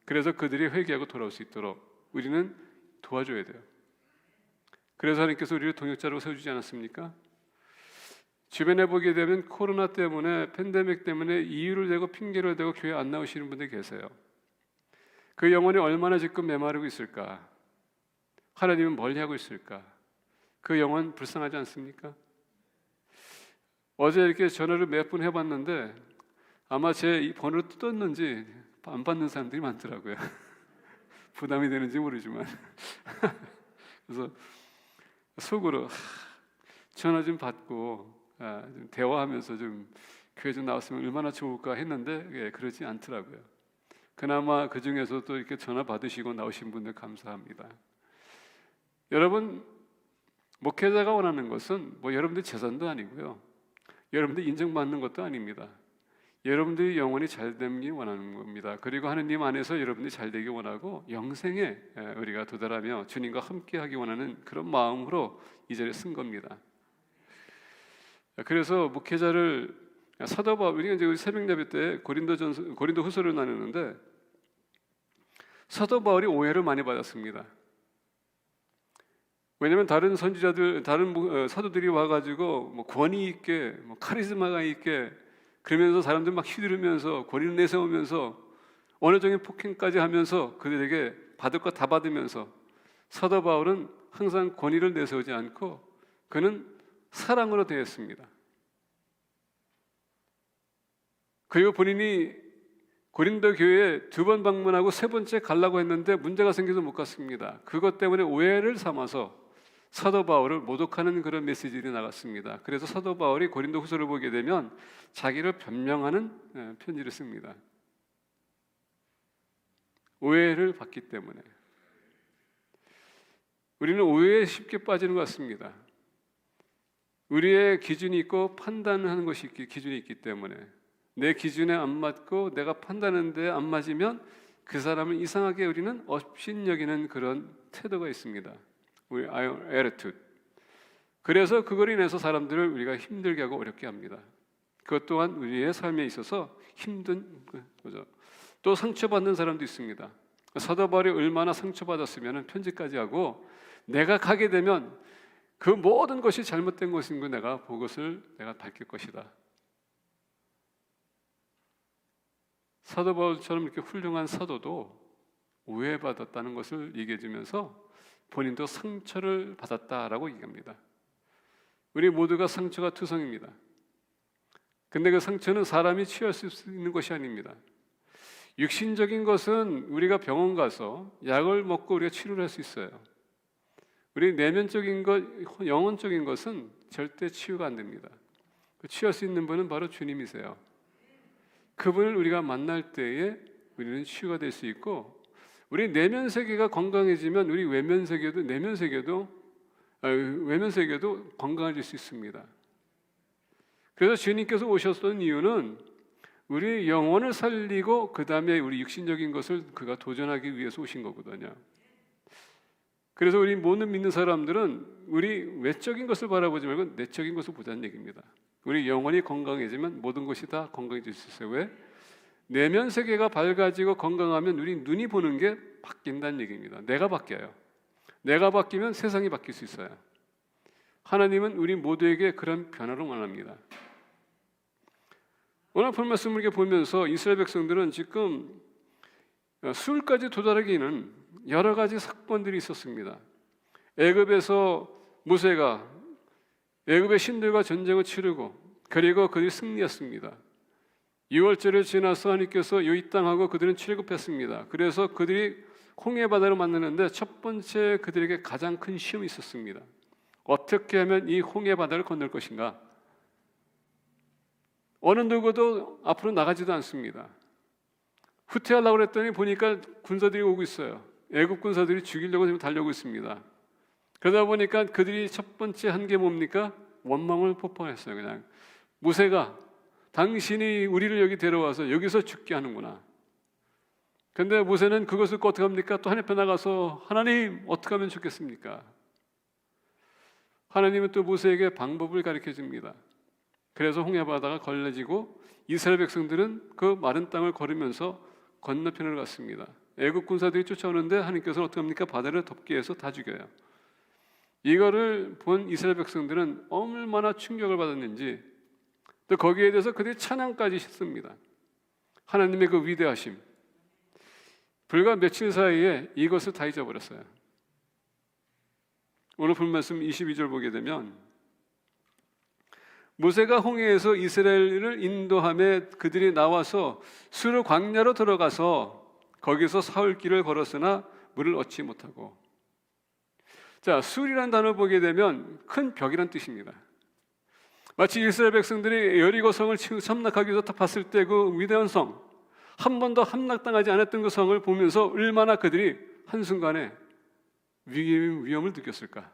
그래서 그들이 회개하고 돌아올 수 있도록 우리는 도와줘야 돼요. 그래서 하나님께서 우리를 동역자로 세워주지 않았습니까? 주변에 보게 되면 코로나 때문에 팬데믹 때문에 이유를 대고 핑계를 대고 교회 안 나오시는 분들 계세요. 그 영혼이 얼마나 지금 메마르고 있을까? 하나님은 멀리 하고 있을까? 그 영혼 불쌍하지 않습니까? 어제 이렇게 전화를 몇 분 해봤는데 아마 제 이 번호를 뜯었는지 안 받는 사람들이 많더라고요. 부담이 되는지 모르지만 그래서 속으로 전화 좀 받고 좀 대화하면서 좀 교회 좀 나왔으면 얼마나 좋을까 했는데 예, 그러지 않더라고요. 그나마 그 중에서 또 이렇게 전화 받으시고 나오신 분들 감사합니다. 여러분, 목회자가 원하는 것은 뭐 여러분들 재산도 아니고요, 여러분들 인정받는 것도 아닙니다. 여러분들이 영혼이 잘되기 원하는 겁니다. 그리고 하느님 안에서 여러분들이 잘되기 원하고 영생에 우리가 도달하며 주님과 함께하기 원하는 그런 마음으로 이 자리에 쓴 겁니다. 그래서 목회자를 사도 바울, 우리가 이제 새벽 예배 때 고린도 후서를 나누는데 사도 바울이 오해를 많이 받았습니다. 왜냐하면 다른 선지자들, 다른 사도들이 와가지고 뭐 권위 있게, 뭐 카리스마가 있게 그러면서 사람들 막 휘두르면서 권위를 내세우면서 언어적인 폭행까지 하면서 그들에게 받을 거 다 받으면서 사도 바울은 항상 권위를 내세우지 않고 그는 사랑으로 대했습니다. 그리고 본인이 고린도 교회에 2번 방문하고 3번째 가려고 했는데 문제가 생겨서 못 갔습니다. 그것 때문에 오해를 삼아서 사도 바울을 모독하는 그런 메시지들이 나갔습니다. 그래서 사도 바울이 고린도 후서를 보게 되면 자기를 변명하는 편지를 씁니다. 오해를 받기 때문에. 우리는 오해에 쉽게 빠지는 것 같습니다. 우리의 기준이 있고 판단하는 것이 기준이 있기 때문에 내 기준에 안 맞고 내가 판단하는데 안 맞으면 그 사람을 이상하게 우리는 업신여기는 그런 태도가 있습니다. 우리 attitude. 그래서 그걸 인해서 사람들을 우리가 힘들게 하고 어렵게 합니다. 그것 또한 우리의 삶에 있어서 힘든 거죠. 또 상처받는 사람도 있습니다. 사도 바울이 얼마나 상처받았으면 편지까지 하고 내가 가게 되면 그 모든 것이 잘못된 것인 걸 내가 그것을 내가 밝힐 것이다. 사도 바울처럼 이렇게 훌륭한 사도도 오해받았다는 것을 얘기해 주면서 본인도 상처를 받았다라고 얘기합니다. 우리 모두가 상처가 투성입니다. 근데 그 상처는 사람이 치유할 수 있는 것이 아닙니다. 육신적인 것은 우리가 병원 가서 약을 먹고 우리가 치료를 할 수 있어요. 우리 내면적인 것, 영혼적인 것은 절대 치유가 안 됩니다. 치유할 수 있는 분은 바로 주님이세요. 그분을 우리가 만날 때에 우리는 치유가 될 수 있고 우리 내면 세계가 건강해지면 우리 외면 세계도 건강해질 수 있습니다. 그래서 주님께서 오셨던 이유는 우리 영혼을 살리고 그 다음에 우리 육신적인 것을 그가 도전하기 위해서 오신 거거든요. 그래서 우리 모든 믿는 사람들은 우리 외적인 것을 바라보지 말고 내적인 것을 보자는 얘기입니다. 우리 영혼이 건강해지면 모든 것이 다 건강해질 수 있어요. 왜? 내면 세계가 밝아지고 건강하면 우리 눈이 보는 게 바뀐다는 얘기입니다. 내가 바뀌어요. 내가 바뀌면 세상이 바뀔 수 있어요. 하나님은 우리 모두에게 그런 변화를 원합니다. 오늘 본 말씀을 이렇게 보면서 이스라엘 백성들은 지금 수울까지 도달하기는 여러 가지 사건들이 있었습니다. 애굽에서 모세가 애굽의 신들과 전쟁을 치르고 그리고 그들이 승리했습니다. 6월절을 지나서 하나님께서 이 땅하고 그들은 출애굽했습니다. 그래서 그들이 홍해 바다를 만나는데 첫 번째 그들에게 가장 큰 시험이 있었습니다. 어떻게 하면 이 홍해 바다를 건널 것인가? 어느 누구도 앞으로 나가지도 않습니다. 후퇴하려고 그랬더니 보니까 군사들이 오고 있어요. 애굽 군사들이 죽이려고 지금 달려오고 있습니다. 그러다 보니까 그들이 첫 번째 한 게 뭡니까? 원망을 폭발했어요. 그냥 모세가 당신이 우리를 여기 데려와서 여기서 죽게 하는구나. 근데 모세는 그것을 어떻게 합니까? 또 하나님 앞에 나가서 하나님 어떻게 하면 좋겠습니까? 하나님은 또 모세에게 방법을 가르쳐 줍니다. 그래서 홍해 바다가 걸려지고 이스라엘 백성들은 그 마른 땅을 걸으면서 건너편으로 갔습니다. 애굽 군사들이 쫓아오는데 하나님께서는 어떻게 합니까? 바다를 덮게 해서 다 죽여요. 이거를 본 이스라엘 백성들은 얼마나 충격을 받았는지, 또 거기에 대해서 그들이 찬양까지 했습니다. 하나님의 그 위대하심. 불과 며칠 사이에 이것을 다 잊어버렸어요. 오늘 본 말씀 22절 보게 되면 모세가 홍해에서 이스라엘을 인도하며 그들이 나와서 수르 광야로 들어가서 거기서 사흘길을 걸었으나 물을 얻지 못하고. 자, 술이라는 단어를 보게 되면 큰 벽이란 뜻입니다. 마치 이스라엘 백성들이 여리고 성을 함락하기 위해서 딱 봤을 때 그 위대한 성, 한 번도 함락당하지 않았던 그 성을 보면서 얼마나 그들이 한순간에 위험을 느꼈을까.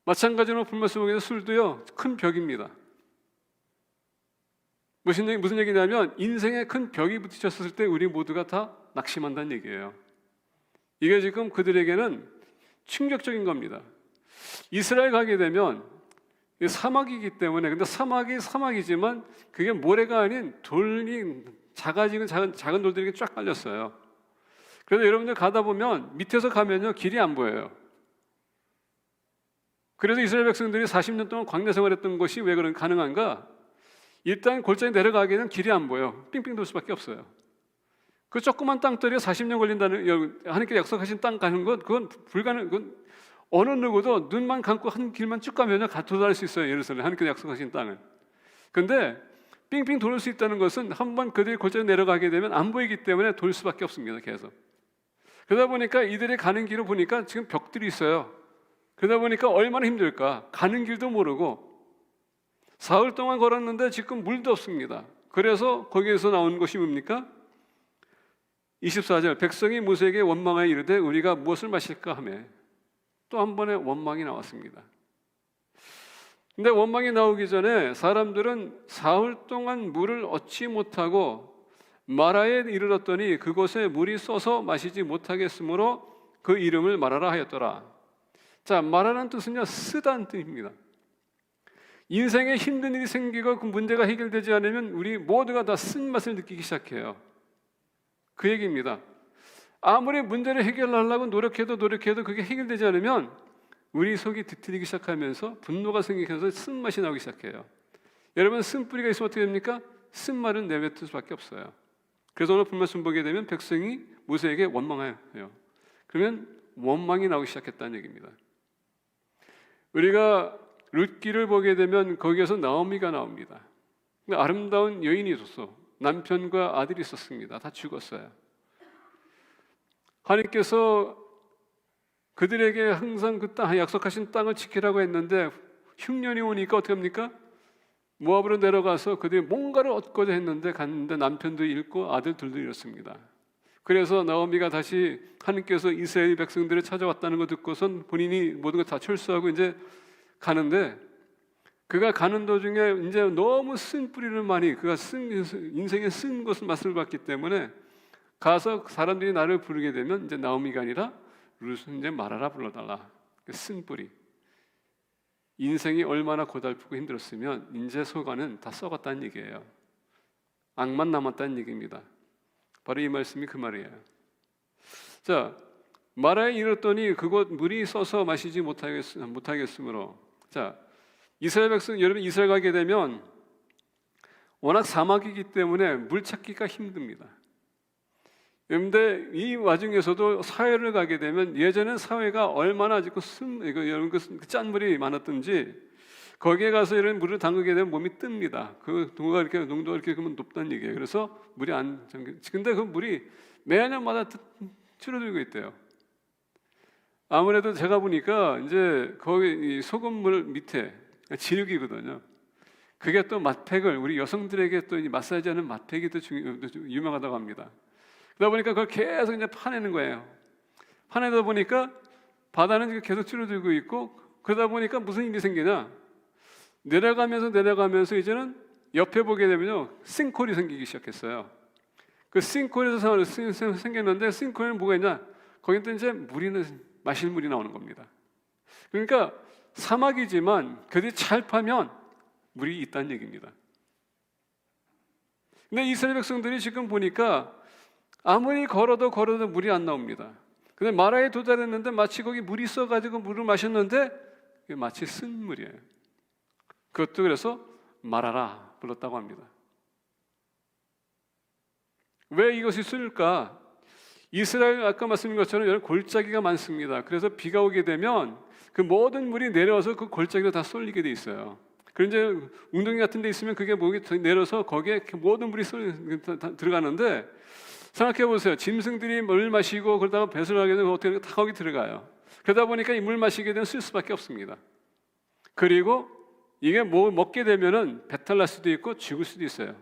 마찬가지로 불말씀 속에서 술도요, 큰 벽입니다. 무슨 얘기냐면 인생에 큰 벽이 부딪혔을 때 우리 모두가 다 낙심한다는 얘기예요. 이게 지금 그들에게는 충격적인 겁니다. 이스라엘 가게 되면 사막이기 때문에, 근데 사막이 사막이지만 그게 모래가 아닌 돌이 작아지는 작은 돌들이 쫙 깔렸어요. 그래서 여러분들 가다 보면 밑에서 가면요 길이 안 보여요. 그래서 이스라엘 백성들이 40년 동안 광야 생활했던 것이 왜 그런 가능한가? 일단 골짜기 내려가기에는 길이 안 보여. 삥삥 돌 수밖에 없어요. 그 조그만 땅들이 40년 걸린다는, 하나님께 약속하신 땅 가는 건 그건 불가능. 그건 어느 누구도 눈만 감고 한 길만 쭉 가면요 도달할 수 있어요. 예루살렘 하나님께 약속하신 땅을. 근데 삥삥 돌 수 있다는 것은 한번 그들이 골짜기 내려가게 되면 안 보이기 때문에 돌 수밖에 없습니다. 계속. 그러다 보니까 이들이 가는 길을 보니까 지금 벽들이 있어요. 그러다 보니까 얼마나 힘들까. 가는 길도 모르고 사흘 동안 걸었는데 지금 물도 없습니다. 그래서 거기에서 나온 것이 뭡니까? 24절, 백성이 모세에게 원망하여 이르되 우리가 무엇을 마실까 하며 또 한 번의 원망이 나왔습니다. 근데 원망이 나오기 전에 사람들은 사흘 동안 물을 얻지 못하고 마라에 이르렀더니 그곳에 물이 써서 마시지 못하겠으므로 그 이름을 마라라 하였더라. 자, 마라라는 뜻은요 쓰다는 뜻입니다. 인생에 힘든 일이 생기고 그 문제가 해결되지 않으면 우리 모두가 다 쓴맛을 느끼기 시작해요. 그 얘기입니다. 아무리 문제를 해결하려고 노력해도 그게 해결되지 않으면 우리 속이 뒤틀리기 시작하면서 분노가 생기면서 쓴맛이 나오기 시작해요. 여러분, 쓴뿌리가 있으면 어떻게 됩니까? 쓴말을 내뱉을 수밖에 없어요. 그래서 오늘 본말씀 보게 되면 백성이 모세에게 원망해요. 그러면 원망이 나오기 시작했다는 얘기입니다. 우리가 룻기를 보게 되면 거기에서 나오미가 나옵니다. 아름다운 여인이 있었어. 남편과 아들이 있었습니다. 다 죽었어요. 하나님께서 그들에게 항상 그 땅, 약속하신 땅을 지키라고 했는데 흉년이 오니까 어떻게 합니까? 모압으로 내려가서 그들이 뭔가를 얻고자 했는데 갔는데 남편도 잃고 아들들도 잃었습니다. 그래서 나오미가 다시 하나님께서 이스라엘 백성들을 찾아왔다는 거 듣고선 본인이 모든 걸 다 철수하고 이제 가는데, 그가 가는 도중에 이제 너무 쓴 뿌리를 많이, 그가 인생에 쓴 것을 맛을 봤기 때문에 가서 사람들이 나를 부르게 되면 이제 나오미가 아니라 룻은 이제 마라라 불러달라. 쓴 뿌리. 인생이 얼마나 고달프고 힘들었으면 이제 소가는 다 썩었다는 얘기예요. 악만 남았다는 얘기입니다. 바로 이 말씀이 그 말이에요. 자, 마라에 이르렀더니 그곳 물이 써서 마시지 못하겠으므로. 자, 이스라엘 백성, 여러분 이스라엘 가게 되면 워낙 사막이기 때문에 물 찾기가 힘듭니다. 그런데 이 와중에서도 사회를 가게 되면 예전엔 사회가 얼마나 이런 짠물이 많았던지 거기에 가서 이런 물을 담그게 되면 몸이 뜹니다. 그 농도가 이렇게 그러면 높다는 얘기예요. 그래서 물이 안 잠겨. 근데 그 물이 매년마다 줄어들고 있대요. 아무래도 제가 보니까 이제 거기 이 소금물 밑에 진흙이거든요. 그게 또 맛팩을 우리 여성들에게 또 마사지하는 맛팩이 또 유명하다고 합니다. 그러다 보니까 그걸 계속 이제 파내는 거예요. 파내다 보니까 바다는 계속 줄어들고 있고 그러다 보니까 무슨 일이 생기냐? 내려가면서 이제는 옆에 보게 되면요 싱크홀이 생기기 시작했어요. 그 싱크홀에서 생겼는데 싱크홀에는 뭐가 있냐? 거기는 또 이제 마실 물이 나오는 겁니다. 그러니까 사막이지만 그들이 잘 파면 물이 있다는 얘기입니다. 근데 이스라엘 백성들이 지금 보니까 아무리 걸어도 물이 안 나옵니다. 근데 마라에 도달했는데 마치 거기 물이 있어가지고 물을 마셨는데 이게 마치 쓴 물이에요. 그것도 그래서 마라라 불렀다고 합니다. 왜 이것이 쓸까? 이스라엘 아까 말씀드린 것처럼 여러 골짜기가 많습니다. 그래서 비가 오게 되면 그 모든 물이 내려와서 그 골짜기로 다 쏠리게 돼 있어요. 그런데 웅덩이 같은 데 있으면 그게 목이 내려서 거기에 모든 물이 들어가는데 생각해 보세요. 짐승들이 물 마시고 그러다가 배설을 하게 되면 어떻게 다 거기 들어가요. 그러다 보니까 이 물 마시게 되면 쓸 수밖에 없습니다. 그리고 이게 뭐 먹게 되면은 배탈 날 수도 있고 죽을 수도 있어요.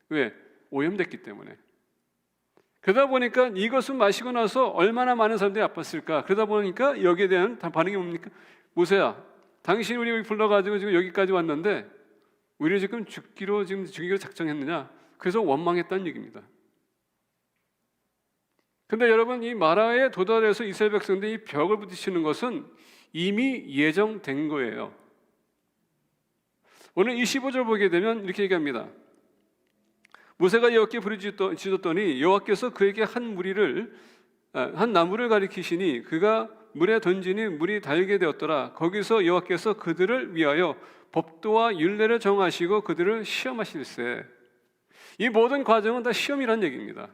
왜? 오염됐기 때문에. 그러다 보니까 이것을 마시고 나서 얼마나 많은 사람들이 아팠을까. 그러다 보니까 여기에 대한 반응이 뭡니까? 모세야, 당신이 우리 여기 불러가지고 지금 여기까지 왔는데 우리를 지금 죽이기로 작정했느냐? 그래서 원망했다는 얘기입니다. 근데 여러분 이 마라에 도달해서 이스라엘 백성들이 이 벽을 부딪히는 것은 이미 예정된 거예요. 오늘 25절 보게 되면 이렇게 얘기합니다. 모세가 여호와께 부르짖었더니 여호와께서 그에게 한 나무를 가리키시니 그가 물에 던지니 물이 달게 되었더라. 거기서 여호와께서 그들을 위하여 법도와 율례를 정하시고 그들을 시험하실세. 이 모든 과정은 다 시험이란 얘기입니다.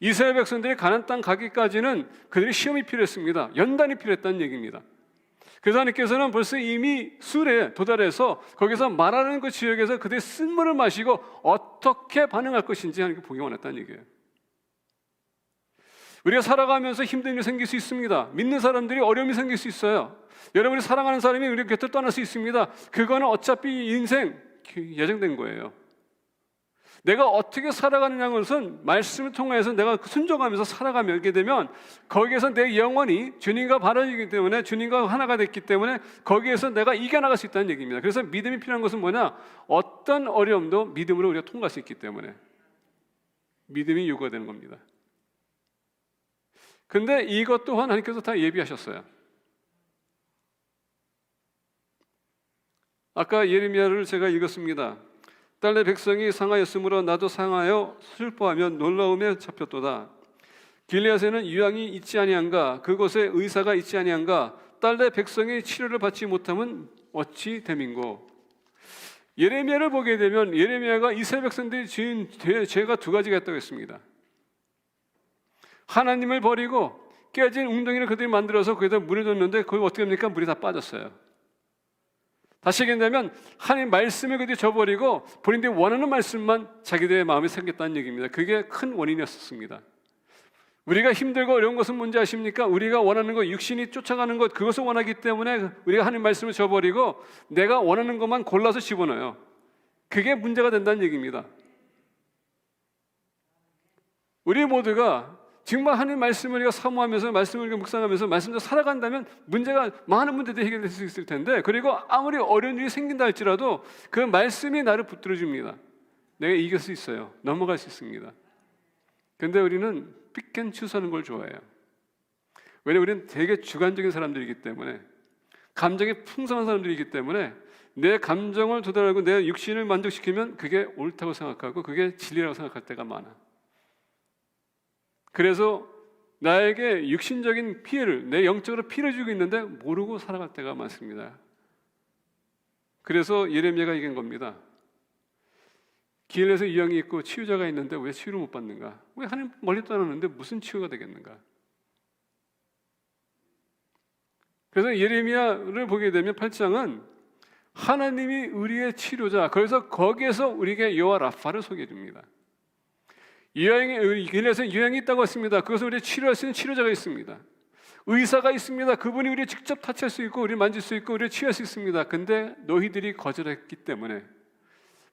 이스라엘 백성들이 가나안 땅 가기까지는 그들이 시험이 필요했습니다. 연단이 필요했다는 얘기입니다. 그래서 하나님께서는 벌써 이미 술에 도달해서 거기서 말하는 그 지역에서 그들의 쓴물을 마시고 어떻게 반응할 것인지 하나님께 보기 원했다는 얘기예요. 우리가 살아가면서 힘든 일이 생길 수 있습니다. 믿는 사람들이 어려움이 생길 수 있어요. 여러분이 사랑하는 사람이 우리 곁을 떠날 수 있습니다. 그거는 어차피 인생 예정된 거예요. 내가 어떻게 살아가느냐는 것은 말씀을 통해서 내가 순종하면서 살아가게 되면 거기에서 내 영혼이 주님과 바라지기 때문에 주님과 하나가 됐기 때문에 거기에서 내가 이겨나갈 수 있다는 얘기입니다. 그래서 믿음이 필요한 것은 뭐냐? 어떤 어려움도 믿음으로 우리가 통과할 수 있기 때문에 믿음이 요구가 되는 겁니다. 근데 이것 또한 하나님께서 다 예비하셨어요. 아까 예레미야를 제가 읽었습니다. 딸내 백성이 상하였으므로 나도 상하여 슬퍼하며 놀라움에 잡혔도다. 길앗에는 유황이 있지 아니한가? 그곳에 의사가 있지 아니한가? 딸내 백성이 치료를 받지 못하면 어찌 됨인고? 예레미야를 보게 되면 예레미야가 이스라엘 백성들이 지은 죄가 두 가지가 있다고 했습니다. 하나님을 버리고 깨진 웅덩이를 그들이 만들어서 거기다 물을 줬는데 거기 어떻게 합니까? 물이 다 빠졌어요. 다시 얘기한다면 하나님 말씀을 그들이 저버리고 본인들이 원하는 말씀만 자기들의 마음에 생겼다는 얘기입니다. 그게 큰 원인이었습니다. 우리가 힘들고 어려운 것은 뭔지 아십니까? 우리가 원하는 것, 육신이 쫓아가는 것, 그것을 원하기 때문에 우리가 하나님 말씀을 저버리고 내가 원하는 것만 골라서 집어넣어요. 그게 문제가 된다는 얘기입니다. 우리 모두가 정말 하나님 말씀을 우리가 사모하면서 말씀을 우리가 묵상하면서 말씀대로 살아간다면 많은 문제들이 해결될 수 있을 텐데, 그리고 아무리 어려운 일이 생긴다 할지라도 그 말씀이 나를 붙들어 줍니다. 내가 이길 수 있어요. 넘어갈 수 있습니다. 그런데 우리는 픽앤추스하는 걸 좋아해요. 왜냐하면 우리는 되게 주관적인 사람들이기 때문에, 감정이 풍성한 사람들이기 때문에 내 감정을 도달하고 내 육신을 만족시키면 그게 옳다고 생각하고 그게 진리라고 생각할 때가 많아. 그래서 나에게 육신적인 피해를, 내 영적으로 피해를 주고 있는데 모르고 살아갈 때가 많습니다. 그래서 예레미야가 얘기한 겁니다. 길에서 이양이 있고 치유자가 있는데 왜 치유를 못 받는가? 왜 하나님 멀리 떠나는데 무슨 치유가 되겠는가? 그래서 예레미야를 보게 되면 8장은 하나님이 우리의 치료자, 그래서 거기에서 우리에게 여호와 라파를 소개해 줍니다. 길에서 요양이 있다고 했습니다. 그것은 우리를 치료할 수 있는 치료자가 있습니다. 의사가 있습니다. 그분이 우리를 직접 타치할 수 있고 우리를 만질 수 있고 우리를 치유할 수 있습니다. 근데 너희들이 거절했기 때문에.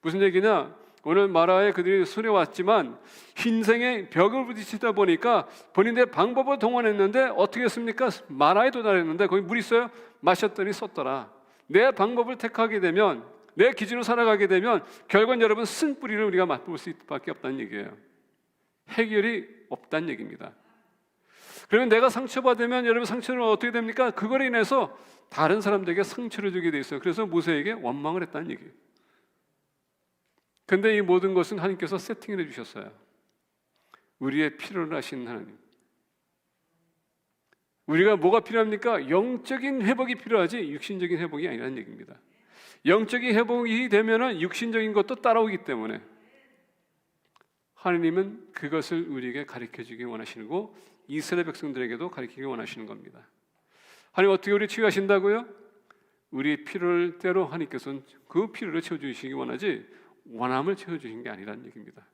무슨 얘기냐? 오늘 마라에 그들이 손에 왔지만 흰생의 벽을 부딪히다 보니까 본인의 방법을 동원했는데 어떻게 했습니까? 마라에 도달했는데 거기 물 있어요? 마셨더니 썼더라. 내 방법을 택하게 되면, 내 기준으로 살아가게 되면 결국은 여러분 쓴뿌리를 우리가 맛볼 수밖에 없다는 얘기예요. 해결이 없다는 얘기입니다. 그러면 내가 상처받으면 여러분 상처는 어떻게 됩니까? 그걸 인해서 다른 사람들에게 상처를 주게 돼 있어요. 그래서 모세에게 원망을 했다는 얘기예요. 근데 이 모든 것은 하나님께서 세팅을 해주셨어요. 우리의 필요를 아시는 하나님. 우리가 뭐가 필요합니까? 영적인 회복이 필요하지 육신적인 회복이 아니라는 얘기입니다. 영적인 회복이 되면은 육신적인 것도 따라오기 때문에 하나님은 그것을 우리에게 가르쳐주기 원하시고 이스라엘 백성들에게도 가르치기 원하시는 겁니다. 하나님 어떻게 우리 치유하신다고요? 우리의 필요를 때로 하나님께서는 그 필요를 채워주시기 원하지 원함을 채워주신 게 아니라는 얘기입니다.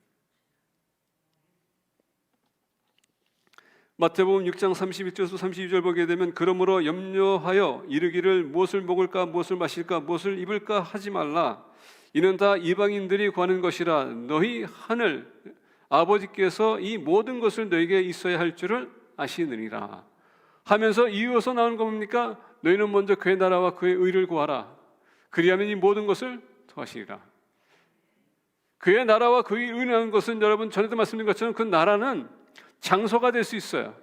마태복음 6장 31절에서 32절 보게 되면 그러므로 염려하여 이르기를 무엇을 먹을까 무엇을 마실까 무엇을 입을까 하지 말라. 이는 다 이방인들이 구하는 것이라. 너희 하늘 아버지께서 이 모든 것을 너에게 있어야 할 줄을 아시느니라 하면서 이유에서 나오는 거 뭡니까? 너희는 먼저 그의 나라와 그의 의를 구하라. 그리하면 이 모든 것을 더하시리라. 그의 나라와 그의 의라는 것은 여러분 전에도 말씀드린 것처럼 그 나라는 장소가 될 수 있어요.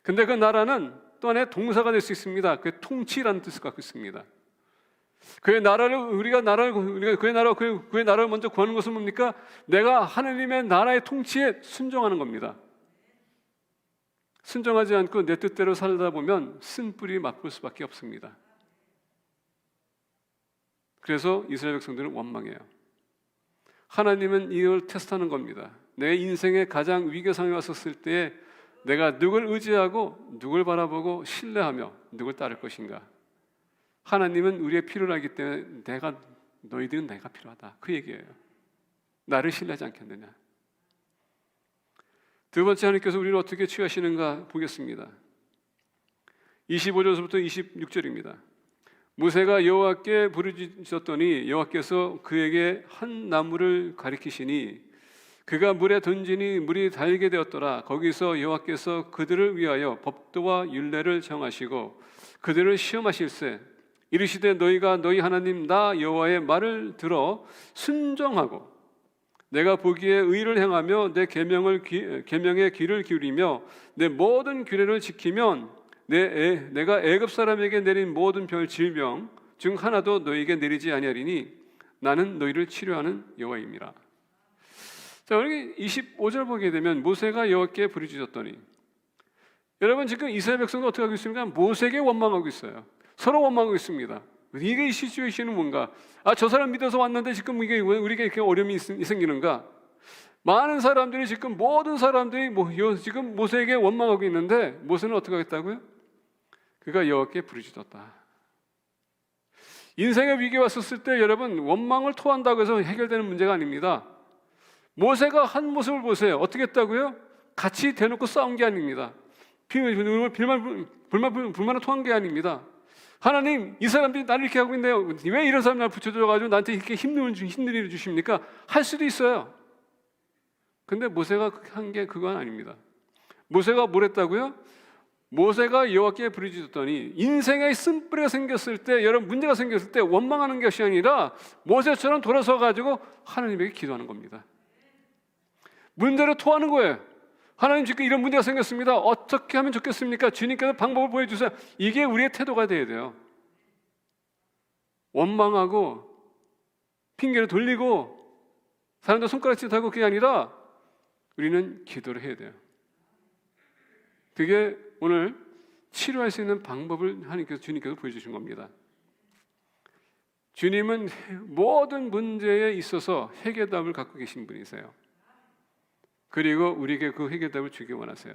근데 그 나라는 또 하나의 동사가 될 수 있습니다. 그게 통치라는 뜻을 갖고 있습니다. 그의 나라를 우리가 그의 나라 그의 나라를 먼저 구하는 것은 뭡니까? 내가 하나님의 나라의 통치에 순종하는 겁니다. 순종하지 않고 내 뜻대로 살다 보면 쓴뿌리 맛볼 수밖에 없습니다. 그래서 이스라엘 백성들은 원망해요. 하나님은 이걸 테스트하는 겁니다. 내 인생의 가장 위기 상황에 왔었을 때 내가 누굴 의지하고 누굴 바라보고 신뢰하며 누굴 따를 것인가. 하나님은 우리의 필요를 알기 때문에 너희들은 내가 필요하다. 그 얘기예요. 나를 신뢰하지 않겠느냐. 두 번째 하나님께서 우리를 어떻게 취하시는가 보겠습니다. 25절부터 26절입니다. 모세가 여호와께 부르짖었더니 여호와께서 그에게 한 나무를 가리키시니 그가 물에 던지니 물이 달게 되었더라. 거기서 여호와께서 그들을 위하여 법도와 율례를 정하시고 그들을 시험하실세 이르시되 너희가 너희 하나님 나 여호와의 말을 들어 순종하고 내가 보기에 의를 행하며 내 계명에 귀를 기울이며 내 모든 규례를 지키면 내가 애굽 사람에게 내린 모든 별 질병 중 하나도 너희에게 내리지 아니하리니 나는 너희를 치료하는 여호와임이라. 자, 여기 25절 보게 되면 모세가 여호와께 부르짖었더니 여러분 지금 이스라엘 백성은 어떻게 하고 있습니까? 모세에게 원망하고 있어요. 서로 원망하고 있습니다. 이게 이 시츄에이션은 뭔가? 저 사람 믿어서 왔는데 지금 이게 왜 우리가 이렇게 어려움이 생기는가? 많은 사람들이 지금 모든 사람들이 지금 모세에게 원망하고 있는데 모세는 어떻게 하겠다고요? 그가 여호와께 부르짖었다. 인생의 위기가 왔었을 때 여러분 원망을 토한다고 해서 해결되는 문제가 아닙니다. 모세가 한 모습을 보세요. 어떻게 했다고요? 같이 대놓고 싸운 게 아닙니다. 불만을 토한 게 아닙니다. 하나님, 이 사람들이 나를 이렇게 하고 있는데 왜 이런 사람 날 붙여줘가지고 나한테 이렇게 힘든 일을 주십니까? 할 수도 있어요. 근데 모세가 한 게 그건 아닙니다. 모세가 뭘 했다고요? 모세가 여호와께 부르짖었더니 인생에 쓴뿌리가 생겼을 때, 여러분 문제가 생겼을 때 원망하는 것이 아니라 모세처럼 돌아서 가지고 하나님에게 기도하는 겁니다. 문제를 토하는 거예요. 하나님 지금 이런 문제가 생겼습니다. 어떻게 하면 좋겠습니까? 주님께서 방법을 보여주세요. 이게 우리의 태도가 돼야 돼요. 원망하고 핑계를 돌리고 사람들 손가락질 하고 그게 아니라 우리는 기도를 해야 돼요. 그게 오늘 치료할 수 있는 방법을 하나님께서 주님께서 보여주신 겁니다. 주님은 모든 문제에 있어서 해결답을 갖고 계신 분이세요. 그리고 우리에게 그 해결답을 주기 원하세요.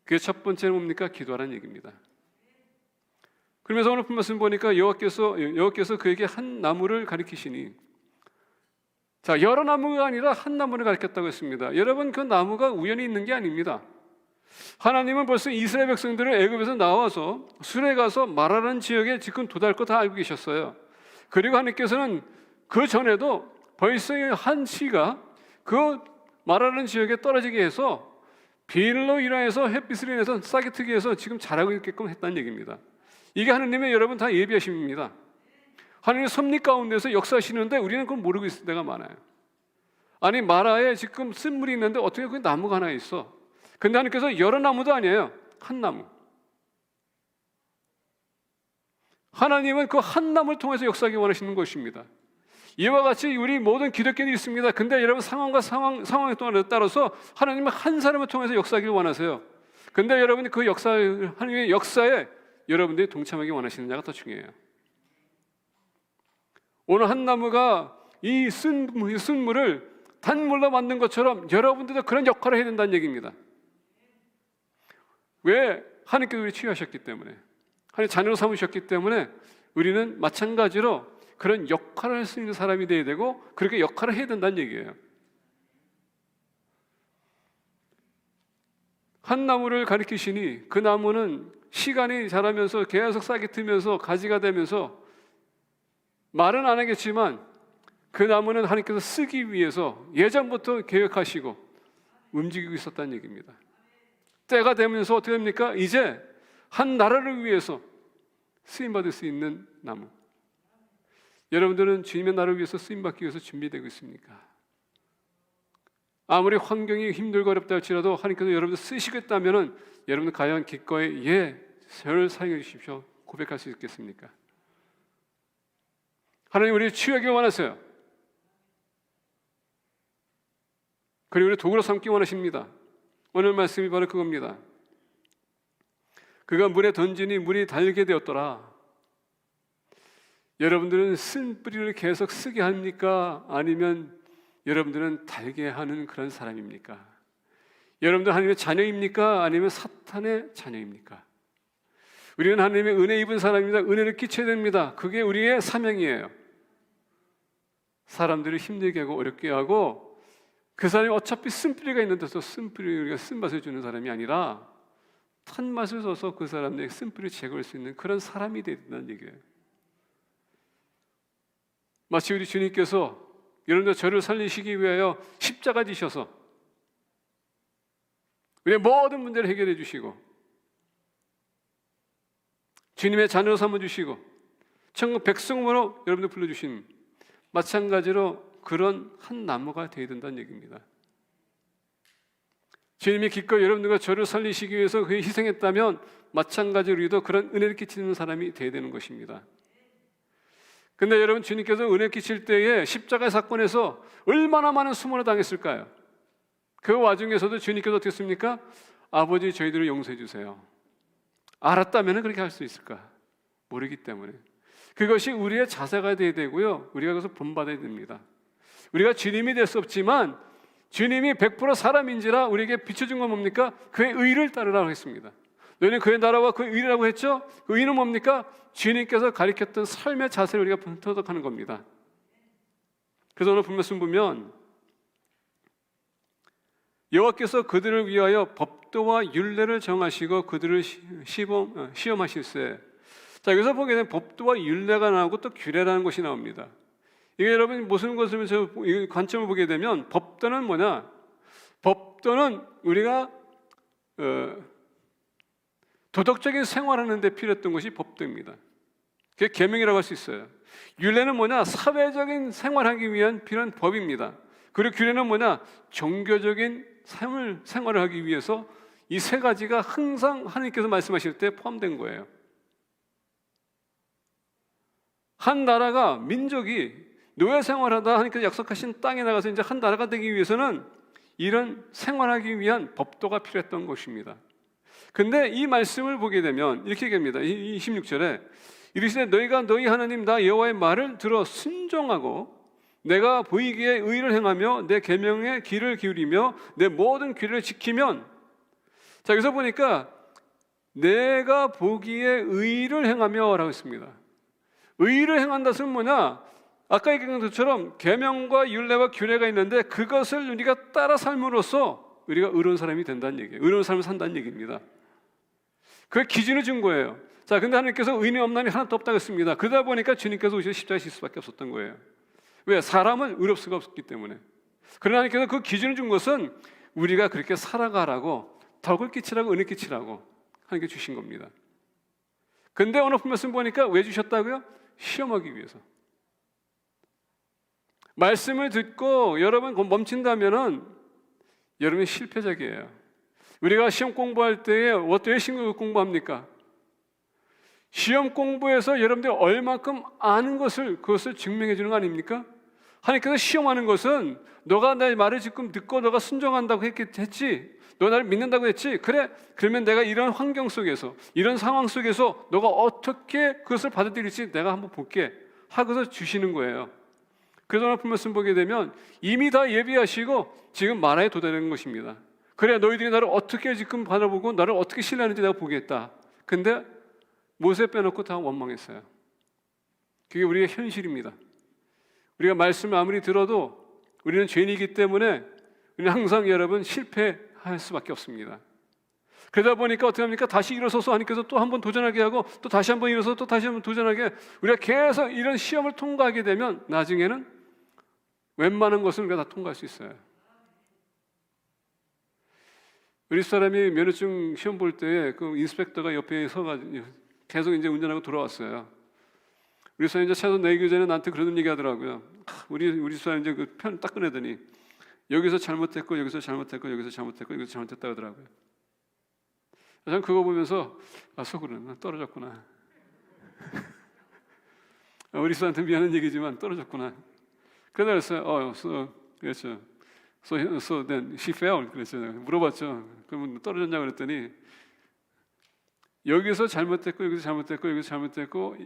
그게 첫 번째는 뭡니까? 기도하라는 얘기입니다. 그러면서 오늘 말씀 보니까 여호와께서 그에게 한 나무를 가리키시니, 자, 여러 나무가 아니라 한 나무를 가리켰다고 했습니다. 여러분, 그 나무가 우연히 있는 게 아닙니다. 하나님은 벌써 이스라엘 백성들을 애굽에서 나와서 술에 가서 마라라는 지역에 지금 도달할 거 다 알고 계셨어요. 그리고 하나님께서는 그 전에도 벌써 한 씨가 그 마라라는 지역에 떨어지게 해서 비일로 인하여서 햇빛을 인해서 싹이 트게 해서 지금 자라고 있게끔 했다는 얘기입니다. 이게 하나님의 여러분 다 예비하심입니다. 하나님의 섭리 가운데서 역사하시는데 우리는 그걸 모르고 있을 때가 많아요. 아니, 마라에 지금 쓴물이 있는데 어떻게 그 나무가 하나 있어? 근데 하나님께서 여러 나무도 아니에요. 한 나무. 하나님은 그 한 나무를 통해서 역사하기 원하시는 것입니다. 이와 같이 우리 모든 기독교인이 있습니다. 근데 여러분 상황에 따라서 하나님은 한 사람을 통해서 역사하기를 원하세요. 근데 여러분이 그 하나님의 역사에 여러분들이 동참하기 원하시느냐가 더 중요해요. 오늘 한 나무가 이 쓴물을 단물로 만든 것처럼 여러분들도 그런 역할을 해야 된다는 얘기입니다. 왜? 하나님께서 우리 취하셨기 때문에, 하나님 자녀로 삼으셨기 때문에 우리는 마찬가지로 그런 역할을 할 수 있는 사람이 되어야 되고 그렇게 역할을 해야 된다는 얘기예요. 한 나무를 가리키시니 그 나무는 시간이 자라면서 계속 싹이 트면서 가지가 되면서 말은 안 하겠지만 그 나무는 하나님께서 쓰기 위해서 예전부터 계획하시고 움직이고 있었다는 얘기입니다. 때가 되면서 어떻게 됩니까? 이제 한 나라를 위해서 쓰임받을 수 있는 나무. 여러분들은 주님의 나라를 위해서 쓰임받기 위해서 준비되고 있습니까? 아무리 환경이 힘들고 어렵다 할지라도 하나님께서 여러분들 쓰시겠다면 여러분들 과연 기꺼이 저를 사용해 주십시오 고백할 수 있겠습니까? 하나님 우리를 치유하기 원하세요. 그리고 우리 도구로 삼기 원하십니다. 오늘 말씀이 바로 그겁니다. 그가 물에 던지니 물이 달게 되었더라. 여러분들은 쓴 뿌리를 계속 쓰게 합니까? 아니면 여러분들은 달게 하는 그런 사람입니까? 여러분들 하나님의 자녀입니까? 아니면 사탄의 자녀입니까? 우리는 하나님의 은혜 입은 사람입니다. 은혜를 끼쳐야 됩니다. 그게 우리의 사명이에요. 사람들을 힘들게 하고 어렵게 하고 그 사람이 어차피 쓴뿌리가 있는데서 쓴뿌리 우리가 쓴맛을 주는 사람이 아니라 탄맛을 써서 그 사람들의 쓴뿌리를 제거할 수 있는 그런 사람이 되야 된다는 얘기예요. 마치 우리 주님께서 여러분들 저를 살리시기 위하여 십자가 지셔서 우리의 모든 문제를 해결해 주시고 주님의 자녀로 삼아주시고 천국 백성으로 여러분들 불러주신 마찬가지로 그런 한 나무가 되어야 된다는 얘기입니다. 주님이 기꺼이 여러분들과 저를 살리시기 위해서 그에 희생했다면 마찬가지로 우리도 그런 은혜를 끼치는 사람이 되어야 되는 것입니다. 근데 여러분 주님께서 은혜 끼칠 때에 십자가 사건에서 얼마나 많은 수모를 당했을까요? 그 와중에서도 주님께서 어떻게 했습니까? 아버지 저희들을 용서해 주세요. 알았다면 그렇게 할 수 있을까? 모르기 때문에 그것이 우리의 자세가 되어야 되고요. 우리가 그것을 본받아야 됩니다. 우리가 주님이 될 수 없지만 주님이 100% 사람인지라 우리에게 비춰준 건 뭡니까? 그의 의를 따르라고 했습니다. 너희는 그의 나라와 그의 의라고 했죠? 그 의는 뭡니까? 주님께서 가르쳤던 삶의 자세를 우리가 터득하는 겁니다. 그래서 오늘 말씀 보면 여호와께서 그들을 위하여 법도와 율례를 정하시고 그들을 시험하실세. 자, 여기서 보게 되면 법도와 율례가 나오고 또 규례라는 것이 나옵니다. 이게 여러분 무슨 것을 관점을 보게 되면 법도는 뭐냐? 법도는 우리가 도덕적인 생활하는 데 필요했던 것이 법도입니다. 그게 계명이라고 할 수 있어요. 율례는 뭐냐? 사회적인 생활하기 위한 필요한 법입니다. 그리고 규례는 뭐냐? 종교적인 생활을 하기 위해서 이 세 가지가 항상 하나님께서 말씀하실 때 포함된 거예요. 한 나라가 민족이 노예 생활하다 하나님께서 약속하신 땅에 나가서 이제 한 나라가 되기 위해서는 이런 생활하기 위한 법도가 필요했던 것입니다. 근데 이 말씀을 보게 되면 이렇게 얘기합니다. 26절에 이르시되 너희가 너희 하나님 나 여호와의 말을 들어 순종하고 내가 보이기에 의를 행하며 내 계명에 귀를 기울이며 내 모든 규례를 지키면, 자 여기서 보니까 내가 보기에 의를 행하며 라고 했습니다. 의를 행한다 뜻은 뭐냐? 아까 얘기한 것처럼 계명과 율례와 규례가 있는데 그것을 우리가 따라 삶으로써 우리가 의로운 사람이 된다는 얘기예요. 의로운 삶을 산다는 얘기입니다. 그 기준을 준 거예요. 자, 근데 하나님께서 의인이 없나니 하나도 없다고 했습니다. 그러다 보니까 주님께서 오셔서 십자가에 지실 수밖에 없었던 거예요. 왜? 사람은 의롭 수가 없기 때문에. 그러나 하나님께서 그 기준을 준 것은 우리가 그렇게 살아가라고, 덕을 끼치라고, 은혜 끼치라고 하나님께 주신 겁니다. 근데 오늘 말씀 보니까 왜 주셨다고요? 시험하기 위해서. 말씀을 듣고 여러분 멈춘다면은 여러분이 실패작이에요. 우리가 시험 공부할 때에 어떻게 시험 공부합니까? 시험 공부에서 여러분들이 얼마큼 아는 것을 그것을 증명해 주는 거 아닙니까? 하나님께서 시험하는 것은 너가 내 말을 지금 듣고 너가 순종한다고 했지, 너 나를 믿는다고 했지, 그래 그러면 내가 이런 환경 속에서 이런 상황 속에서 너가 어떻게 그것을 받아들일지 내가 한번 볼게 하고서 주시는 거예요. 그래서 오늘 말씀 보게 되면 이미 다 예비하시고 지금 만화에 도달하는 것입니다. 그래 너희들이 나를 어떻게 지금 바라보고 나를 어떻게 신뢰하는지 내가 보겠다. 근데 모세 빼놓고 다 원망했어요. 그게 우리의 현실입니다. 우리가 말씀을 아무리 들어도 우리는 죄인이기 때문에 우리는 항상 여러분 실패할 수밖에 없습니다. 그러다 보니까 어떻게 합니까? 다시 일어서서 하나님께서 또 한 번 도전하게 하고 또 다시 한 번 일어서서 또 다시 한 번 도전하게, 우리가 계속 이런 시험을 통과하게 되면 나중에는 웬만한 것은 우리가 다 통과할 수 있어요. 우리 사람이 면허증 시험 볼 때 그 인스펙터가 옆에 서가지고 계속 이제 운전하고 돌아왔어요. 우리 사람 이제 차선 내기 전에 나한테 그런 얘기 하더라고요. 우리 사람 이제 그 편 딱 꺼내더니 여기서 잘못했고 여기서 잘못했고 여기서 잘못했고 여기서 잘못했다 하더라고요. 저는 그거 보면서 속으로 떨어졌구나. 우리 사람한테 미안한 얘기지만 떨어졌구나. 그래서 그랬죠. So then she failed. 그랬어요. 물어봤죠. 그러면 떨어졌냐고 그랬더니 여기서 잘못했고 여기서 잘못했고 여기서 잘못했고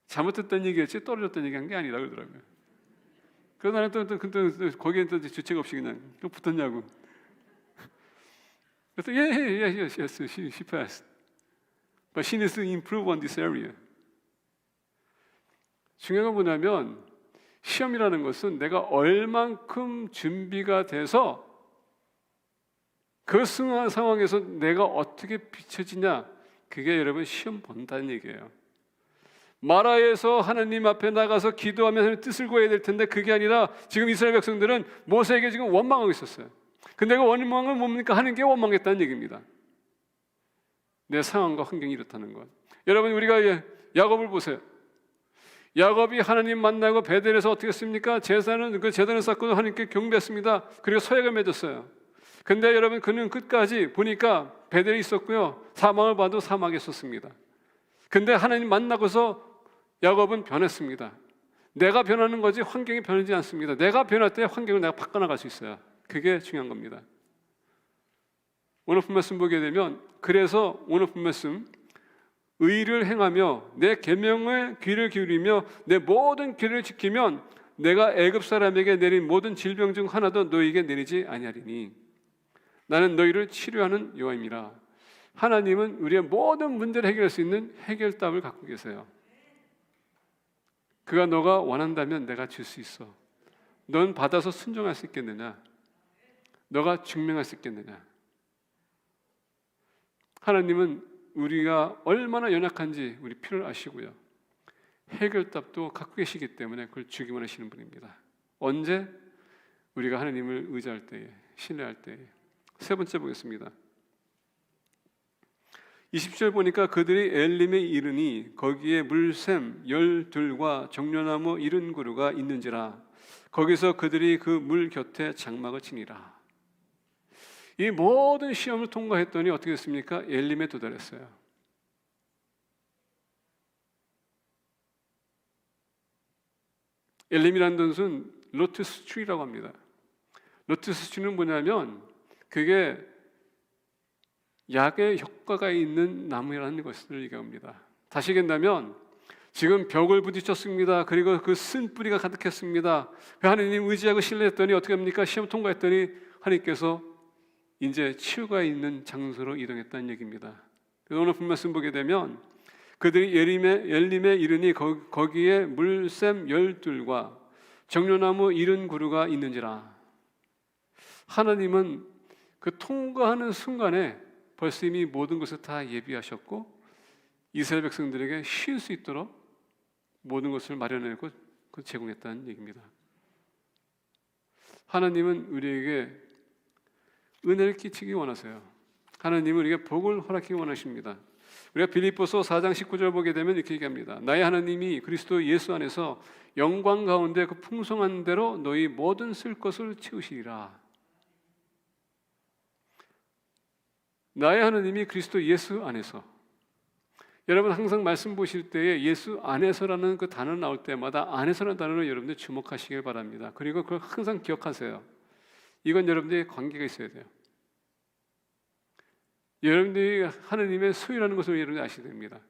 잘못했다는 얘기였지 떨어졌다는 얘기한 게 아니라 그러더라고요. 그래서 나는 또 거기에 또 주책 없이 그냥 또 붙었냐고. 그래서 yes, she passed, but she needs to improve on this area. 중요한 건 뭐냐면 시험이라는 것은 내가 얼만큼 준비가 돼서 그 상황에서 내가 어떻게 비춰지냐, 그게 여러분 시험 본다는 얘기예요. 마라에서 하나님 앞에 나가서 기도하며 하나님의 뜻을 구해야 될 텐데 그게 아니라 지금 이스라엘 백성들은 모세에게 지금 원망하고 있었어요. 근데 그 원망은 뭡니까? 하나님께 원망했다는 얘기입니다. 내 상황과 환경이 이렇다는 것. 여러분 우리가 야곱을 보세요. 야곱이 하나님 만나고 베델에서 어떻게 했습니까? 제단을 쌓고 하나님께 경배했습니다. 그리고 서약을 맺었어요. 근데 여러분 그는 끝까지 보니까 베델에 있었고요. 사망을 봐도 사막에 있었습니다. 근데 하나님 만나고서 야곱은 변했습니다. 내가 변하는 거지 환경이 변하지 않습니다. 내가 변할 때 환경을 내가 바꿔나갈 수 있어요. 그게 중요한 겁니다. 오늘 본 말씀 보게 되면 그래서 오늘 본 말씀 의를 행하며 내 계명에 귀를 기울이며 내 모든 길을 지키면 내가 애굽 사람에게 내린 모든 질병 중 하나도 너희에게 내리지 아니하리니 나는 너희를 치료하는 여호와임이라. 하나님은 우리의 모든 문제를 해결할 수 있는 해결답을 갖고 계세요. 그가 너가 원한다면 내가 줄 수 있어. 넌 받아서 순종할 수 있겠느냐? 너가 증명할 수 있겠느냐? 하나님은 우리가 얼마나 연약한지 우리 필요를 아시고요. 해결답도 갖고 계시기 때문에 그걸 주기만 하시는 분입니다. 언제? 우리가 하나님을 의지할 때에, 신뢰할 때에. 세 번째 보겠습니다. 20절 보니까 그들이 엘림에 이르니 거기에 물샘 12과 정려나무 70그루가 있는지라. 거기서 그들이 그 물 곁에 장막을 치니라. 이 모든 시험을 통과했더니 어떻게 됐습니까? 엘림에 도달했어요. 엘림이라는 것은 로투스 트리라고 합니다. 로투스 트리는 뭐냐면 그게 약의 효과가 있는 나무라는 것을 얘기합니다. 다시 얘기한다면 지금 벽을 부딪혔습니다. 그리고 그 쓴뿌리가 가득했습니다. 하나님 의지하고 신뢰했더니 어떻게 합니까? 시험 통과했더니 하나님께서 이제 치유가 있는 장소로 이동했다는 얘기입니다. 오늘 본말씀 보게 되면 그들이 엘림에 이르니 거기에 물샘 12과 정료나무 70그루가 있는지라. 하나님은 그 통과하는 순간에 벌써 이미 모든 것을 다 예비하셨고 이스라엘 백성들에게 쉴 수 있도록 모든 것을 마련하고 제공했다는 얘기입니다. 하나님은 우리에게 은혜를 끼치기 원하세요. 하나님은 우리에게 복을 허락하기 원하십니다. 우리가 빌립보서 4장 19절 보게 되면 이렇게 얘기합니다. 나의 하나님이 그리스도 예수 안에서 영광 가운데 그 풍성한 대로 너희 모든 쓸 것을 채우시리라. 나의 하나님이 그리스도 예수 안에서. 여러분 항상 말씀 보실 때에 예수 안에서라는 그 단어 나올 때마다 안에서라는 단어를 여러분들 주목하시길 바랍니다. 그리고 그걸 항상 기억하세요. 이건 여러분들의 관계가 있어야 돼요. 여러분들이 하나님의 소유라는 것을 여러분들이 아셔야 됩니다.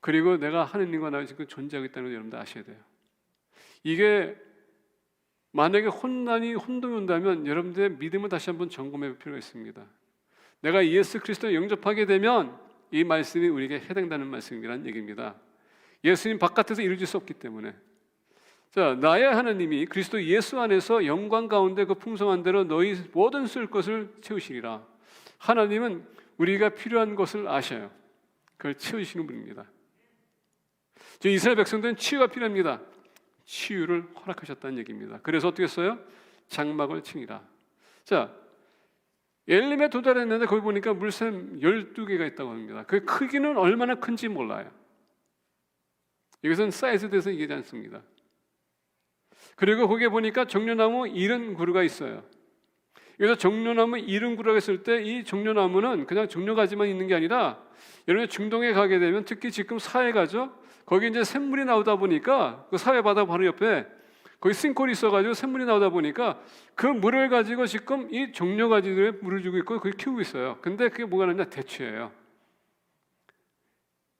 그리고 내가 하나님과 나와 지금 존재하고 있다는 걸 여러분들 아셔야 돼요. 이게 만약에 혼동이 온다면 여러분들의 믿음을 다시 한번 점검해 볼 필요가 있습니다. 내가 예수 그리스도를 영접하게 되면 이 말씀이 우리에게 해당되는 말씀이라는 얘기입니다. 예수님 바깥에서 이루어질 수 없기 때문에. 자, 나의 하나님이 그리스도 예수 안에서 영광 가운데 그 풍성한 대로 너희 모든 쓸 것을 채우시리라. 하나님은 우리가 필요한 것을 아셔요. 그걸 채우시는 분입니다. 이스라엘 백성들은 치유가 필요합니다. 치유를 허락하셨다는 얘기입니다. 그래서 어떻게 했어요? 장막을 칭이라. 자, 엘림에 도달했는데 거기 보니까 물샘 12개가 있다고 합니다. 그 크기는 얼마나 큰지 몰라요. 이것은 사이즈에 대해서 얘기하지 않습니다. 그리고 거기에 보니까 정료나무 70그루가 있어요. 그래서 정료나무 70그루가 있을 때 이 정료나무는 그냥 정료가지만 있는 게 아니라 여러분 중동에 가게 되면 특히 지금 사해 가죠. 거기 이제 샘물이 나오다 보니까 그 사해 바다 바로 옆에 거기 싱크홀이 있어가지고 샘물이 나오다 보니까 그 물을 가지고 지금 이 정료가지들에 물을 주고 있고 그걸 키우고 있어요. 근데 그게 뭐가 나냐? 대추예요.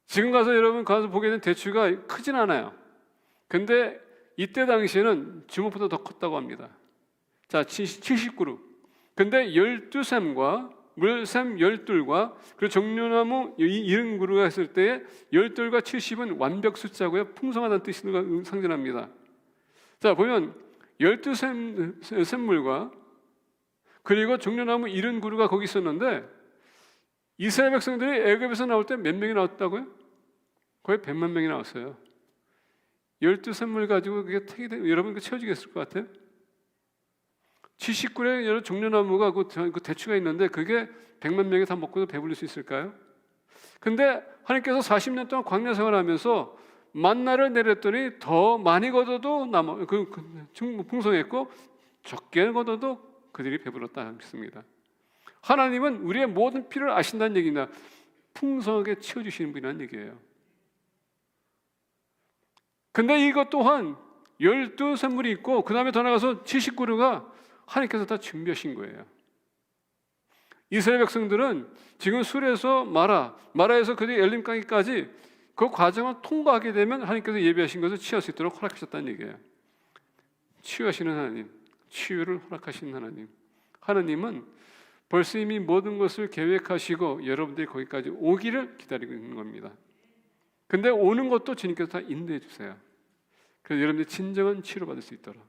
지금 가서 여러분 가서 보게 된 대추가 크진 않아요. 근데 이때 당시에는 주먹보다 더 컸다고 합니다. 자, 70그루. 근데 12샘과 물샘 12과 그리고 정료나무 70그루가 했을 때에 12과 70은 완벽 숫자고요. 풍성하다는 뜻을 상징합니다. 자, 보면 12샘물과 그리고 정료나무 70그루가 거기 있었는데 이스라엘 백성들이 애굽에서 나올 때 몇 명이 나왔다고요? 거의 100만 명이 나왔어요. 12샘물 가지고 그게 여러분 채워지겠을 것 같아요? 70그루의 여러 정료나무가 그 대추가 있는데 그게 100만 명이 다 먹고도 배불릴 수 있을까요? 근데 하나님께서 40년 동안 광야 생활하면서 만나를 내렸더니 더 많이 거둬도 풍성했고 적게 거둬도 그들이 배불렀다 했습니다. 하나님은 우리의 모든 필요를 아신다는 얘기입니다. 풍성하게 채워주시는 분이라는 얘기예요. 근데 이것 또한 12샘물이 있고 그 다음에 더 나가서 70그루가 하나님께서 다 준비하신 거예요. 이스라엘 백성들은 지금 술에서 마라에서 그들이 엘림강까지 그 과정을 통과하게 되면 하나님께서 예비하신 것을 취할 수 있도록 허락하셨다는 얘기예요. 치유하시는 하나님, 치유를 허락하시는 하나님. 하나님은 벌써 이미 모든 것을 계획하시고 여러분들이 거기까지 오기를 기다리고 있는 겁니다. 근데 오는 것도 주님께서 다 인도해 주세요. 그래서 여러분들이 진정한 치료받을 수 있도록.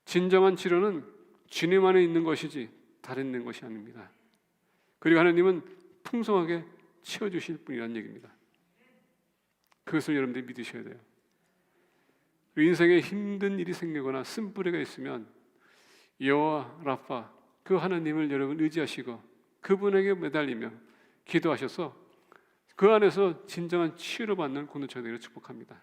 진정한 치료는 주님 안에 있는 것이지 다른 있는 것이 아닙니다. 그리고 하나님은 풍성하게 채워주실 분이라는 얘기입니다. 그것을 여러분들이 믿으셔야 돼요. 인생에 힘든 일이 생기거나 쓴뿌리가 있으면 여호와 라파 그 하나님을 여러분 의지하시고 그분에게 매달리며 기도하셔서 그 안에서 진정한 치유를 받는 공동체가 되기를 축복합니다.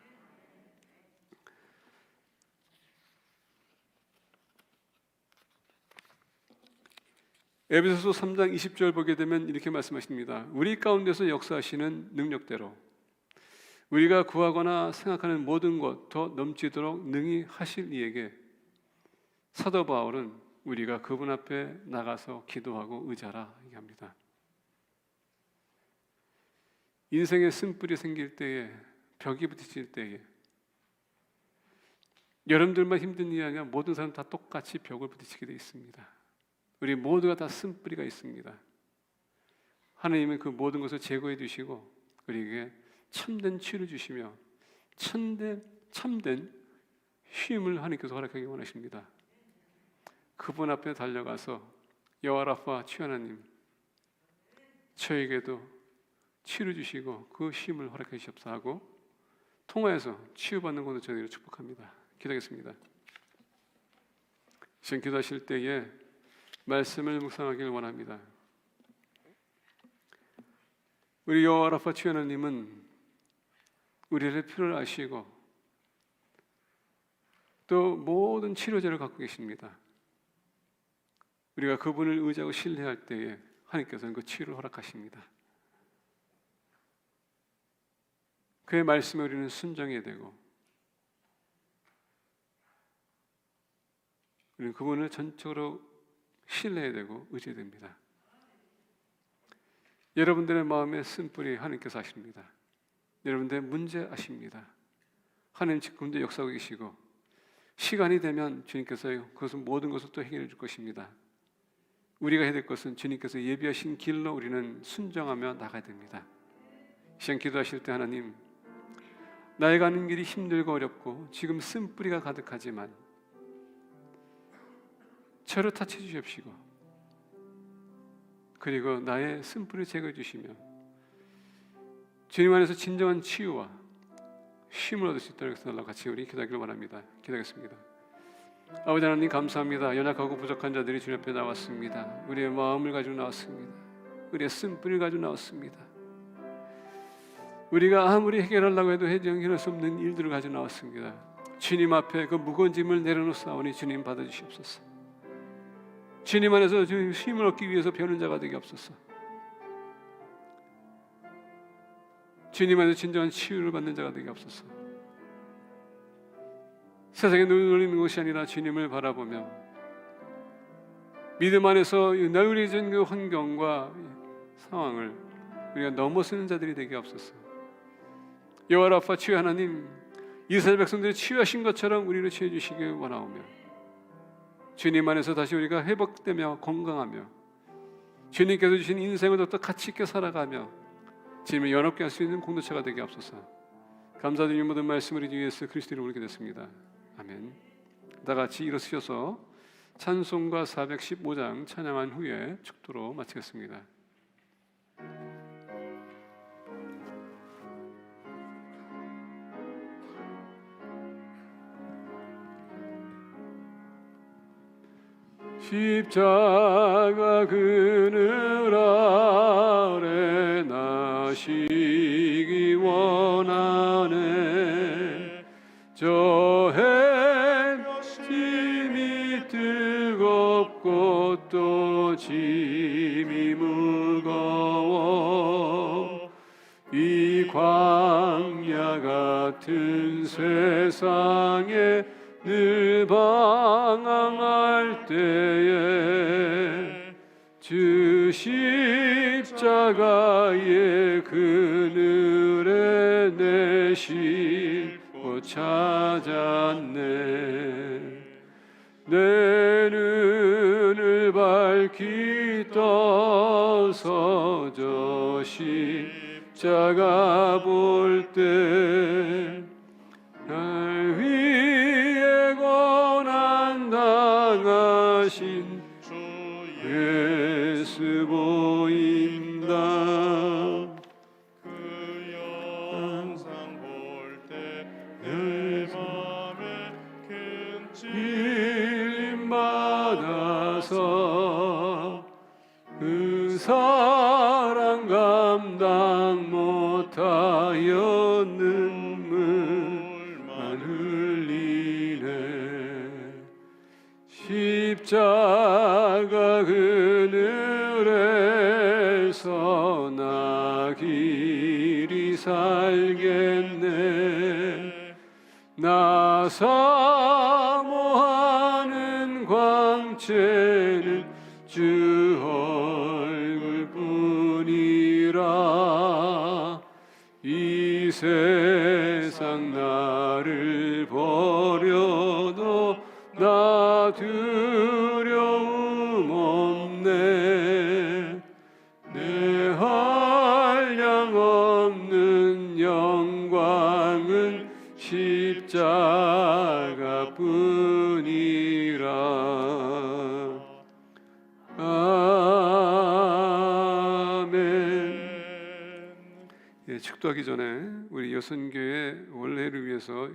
에베소서 3장 20절 보게 되면 이렇게 말씀하십니다. 우리 가운데서 역사하시는 능력대로 우리가 구하거나 생각하는 모든 것 더 넘치도록 능히 하실 이에게 사도 바울은 우리가 그분 앞에 나가서 기도하고 의지하라 얘기합니다. 인생에 쓴뿌리 생길 때에, 벽이 부딪힐 때에, 여러분들만 힘든 일이 아니라 모든 사람 다 똑같이 벽을 부딪히게 되어 있습니다. 우리 모두가 다 쓴뿌리가 있습니다. 하나님은 그 모든 것을 제거해 주시고 우리에게 참된 치유를 주시며 참된 쉼을 하나님께서 허락하기 원하십니다. 그분 앞에 달려가서 여호와 라파 치유 하나님, 저에게도 치유를 주시고 그 쉼을 허락해 주시옵소서 하고 통화해서 치유받는 것을 저희를 축복합니다. 기도하겠습니다. 지금 기도하실 때에 말씀을 묵상하기를 원합니다. 우리 여호와 라파 치유 하나님은 우리의 필요를 아시고 또 모든 치료제를 갖고 계십니다. 우리가 그분을 의지하고 신뢰할 때에 하나님께서는 그 치유를 허락하십니다. 그의 말씀에 우리는 순종해야 되고 우리는 그분을 전적으로 신뢰해야 되고 의지해야 됩니다. 여러분들의 마음에 쓴뿌리 하나님께서 아십니다. 여러분들의 문제 아십니다. 하나님 지금도 역사하고 계시고 시간이 되면 주님께서 그것은 모든 것을 또 해결해 줄 것입니다. 우리가 해야 될 것은 주님께서 예비하신 길로 우리는 순종하며 나가야 됩니다. 시간 기도하실 때 하나님, 나의 가는 길이 힘들고 어렵고 지금 쓴뿌리가 가득하지만 저를 타쳐 주십시고 그리고 나의 쓴뿌리를 제거해 주시며 주님 안에서 진정한 치유와 쉼을 얻을 수 있도록 해달라고 같이 우리 기도하기를 원합니다. 기도하겠습니다. 아버지 하나님 감사합니다. 연약하고 부족한 자들이 주님 앞에 나왔습니다. 우리의 마음을 가지고 나왔습니다. 우리의 쓴뿌리를 가지고 나왔습니다. 우리가 아무리 해결하려고 해도 해결할 수 없는 일들을 가지고 나왔습니다. 주님 앞에 그 무거운 짐을 내려놓사오니 주님 받아주시옵소서. 주님 안에서 주님 힘을 얻기 위해서 배우는 자가 되게 없소서. 주님 안에서 진정한 치유를 받는 자가 되게 없소서. 세상에 눈을 돌리는 것이 아니라 주님을 바라보며 믿음 안에서 널리진 그 환경과 상황을 우리가 넘어서는 자들이 되게 없소서. 여호와 라파 치유 하나님, 이스라엘 백성들이 치유하신 것처럼 우리를 치유해 주시길 원하오며 주님 안에서 다시 우리가 회복되며 건강하며 주님께서 주신 인생을 더 가치 있게 살아가며 주님을 연합게 할 수 있는 공동체가 되게 없소서. 감사드리는 모든 말씀을 우리 주 예수 그리스도로 올리게 됐습니다. 아멘. 다 같이 일어서셔서 찬송가 415장 찬양한 후에 축도로 마치겠습니다. 십자가 그늘 아래 나시기 원하네. 저 햇짐이 뜨겁고 또 짐이 무거워 이 광야 같은 세상에 늘 방황할 때에 주 십자가의 그늘에 내 싣고 찾았네. 내 눈을 밝히 떠서 저 십자가 볼 때 날 위해 고난 당하신 예수 보인다. 그 영상 볼 때 내 맘에 큰 찔림 받아서 그 사랑 감당 못하여 눈물만 흘리네. 십자가 그늘에서 나 길이 살겠네. 나 사모하는 광채는 주 얼굴뿐이라. 두려움 없네. 내 한량 없는 영광은 십자가뿐이라. 아멘. 예, 축도하기 전에 우리 여선교회 원래를 위해서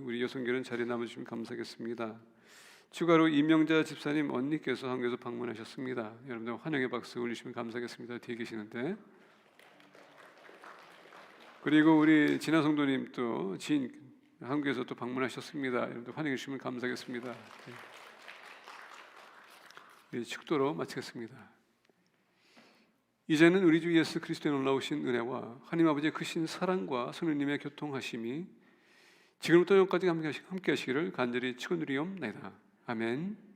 우리 여선교회는 자리에 남아주시면 감사하겠습니다. 추가로 이명자 집사님 언니께서 한국에서 방문하셨습니다. 여러분들 환영의 박수 올리시면 감사하겠습니다. 뒤에 계시는데. 그리고 우리 진아 성도님 또 한국에서 또 방문하셨습니다. 여러분들 환영해 주시면 감사하겠습니다. 네, 축도로 마치겠습니다. 이제는 우리 주 예수 그리스도의 놀라우신 은혜와 하나님 아버지의 크신 사랑과 성령님의 교통하심이 지금부터 영까지 함께 하시기를 간절히 축원드리옵나이다. 아멘.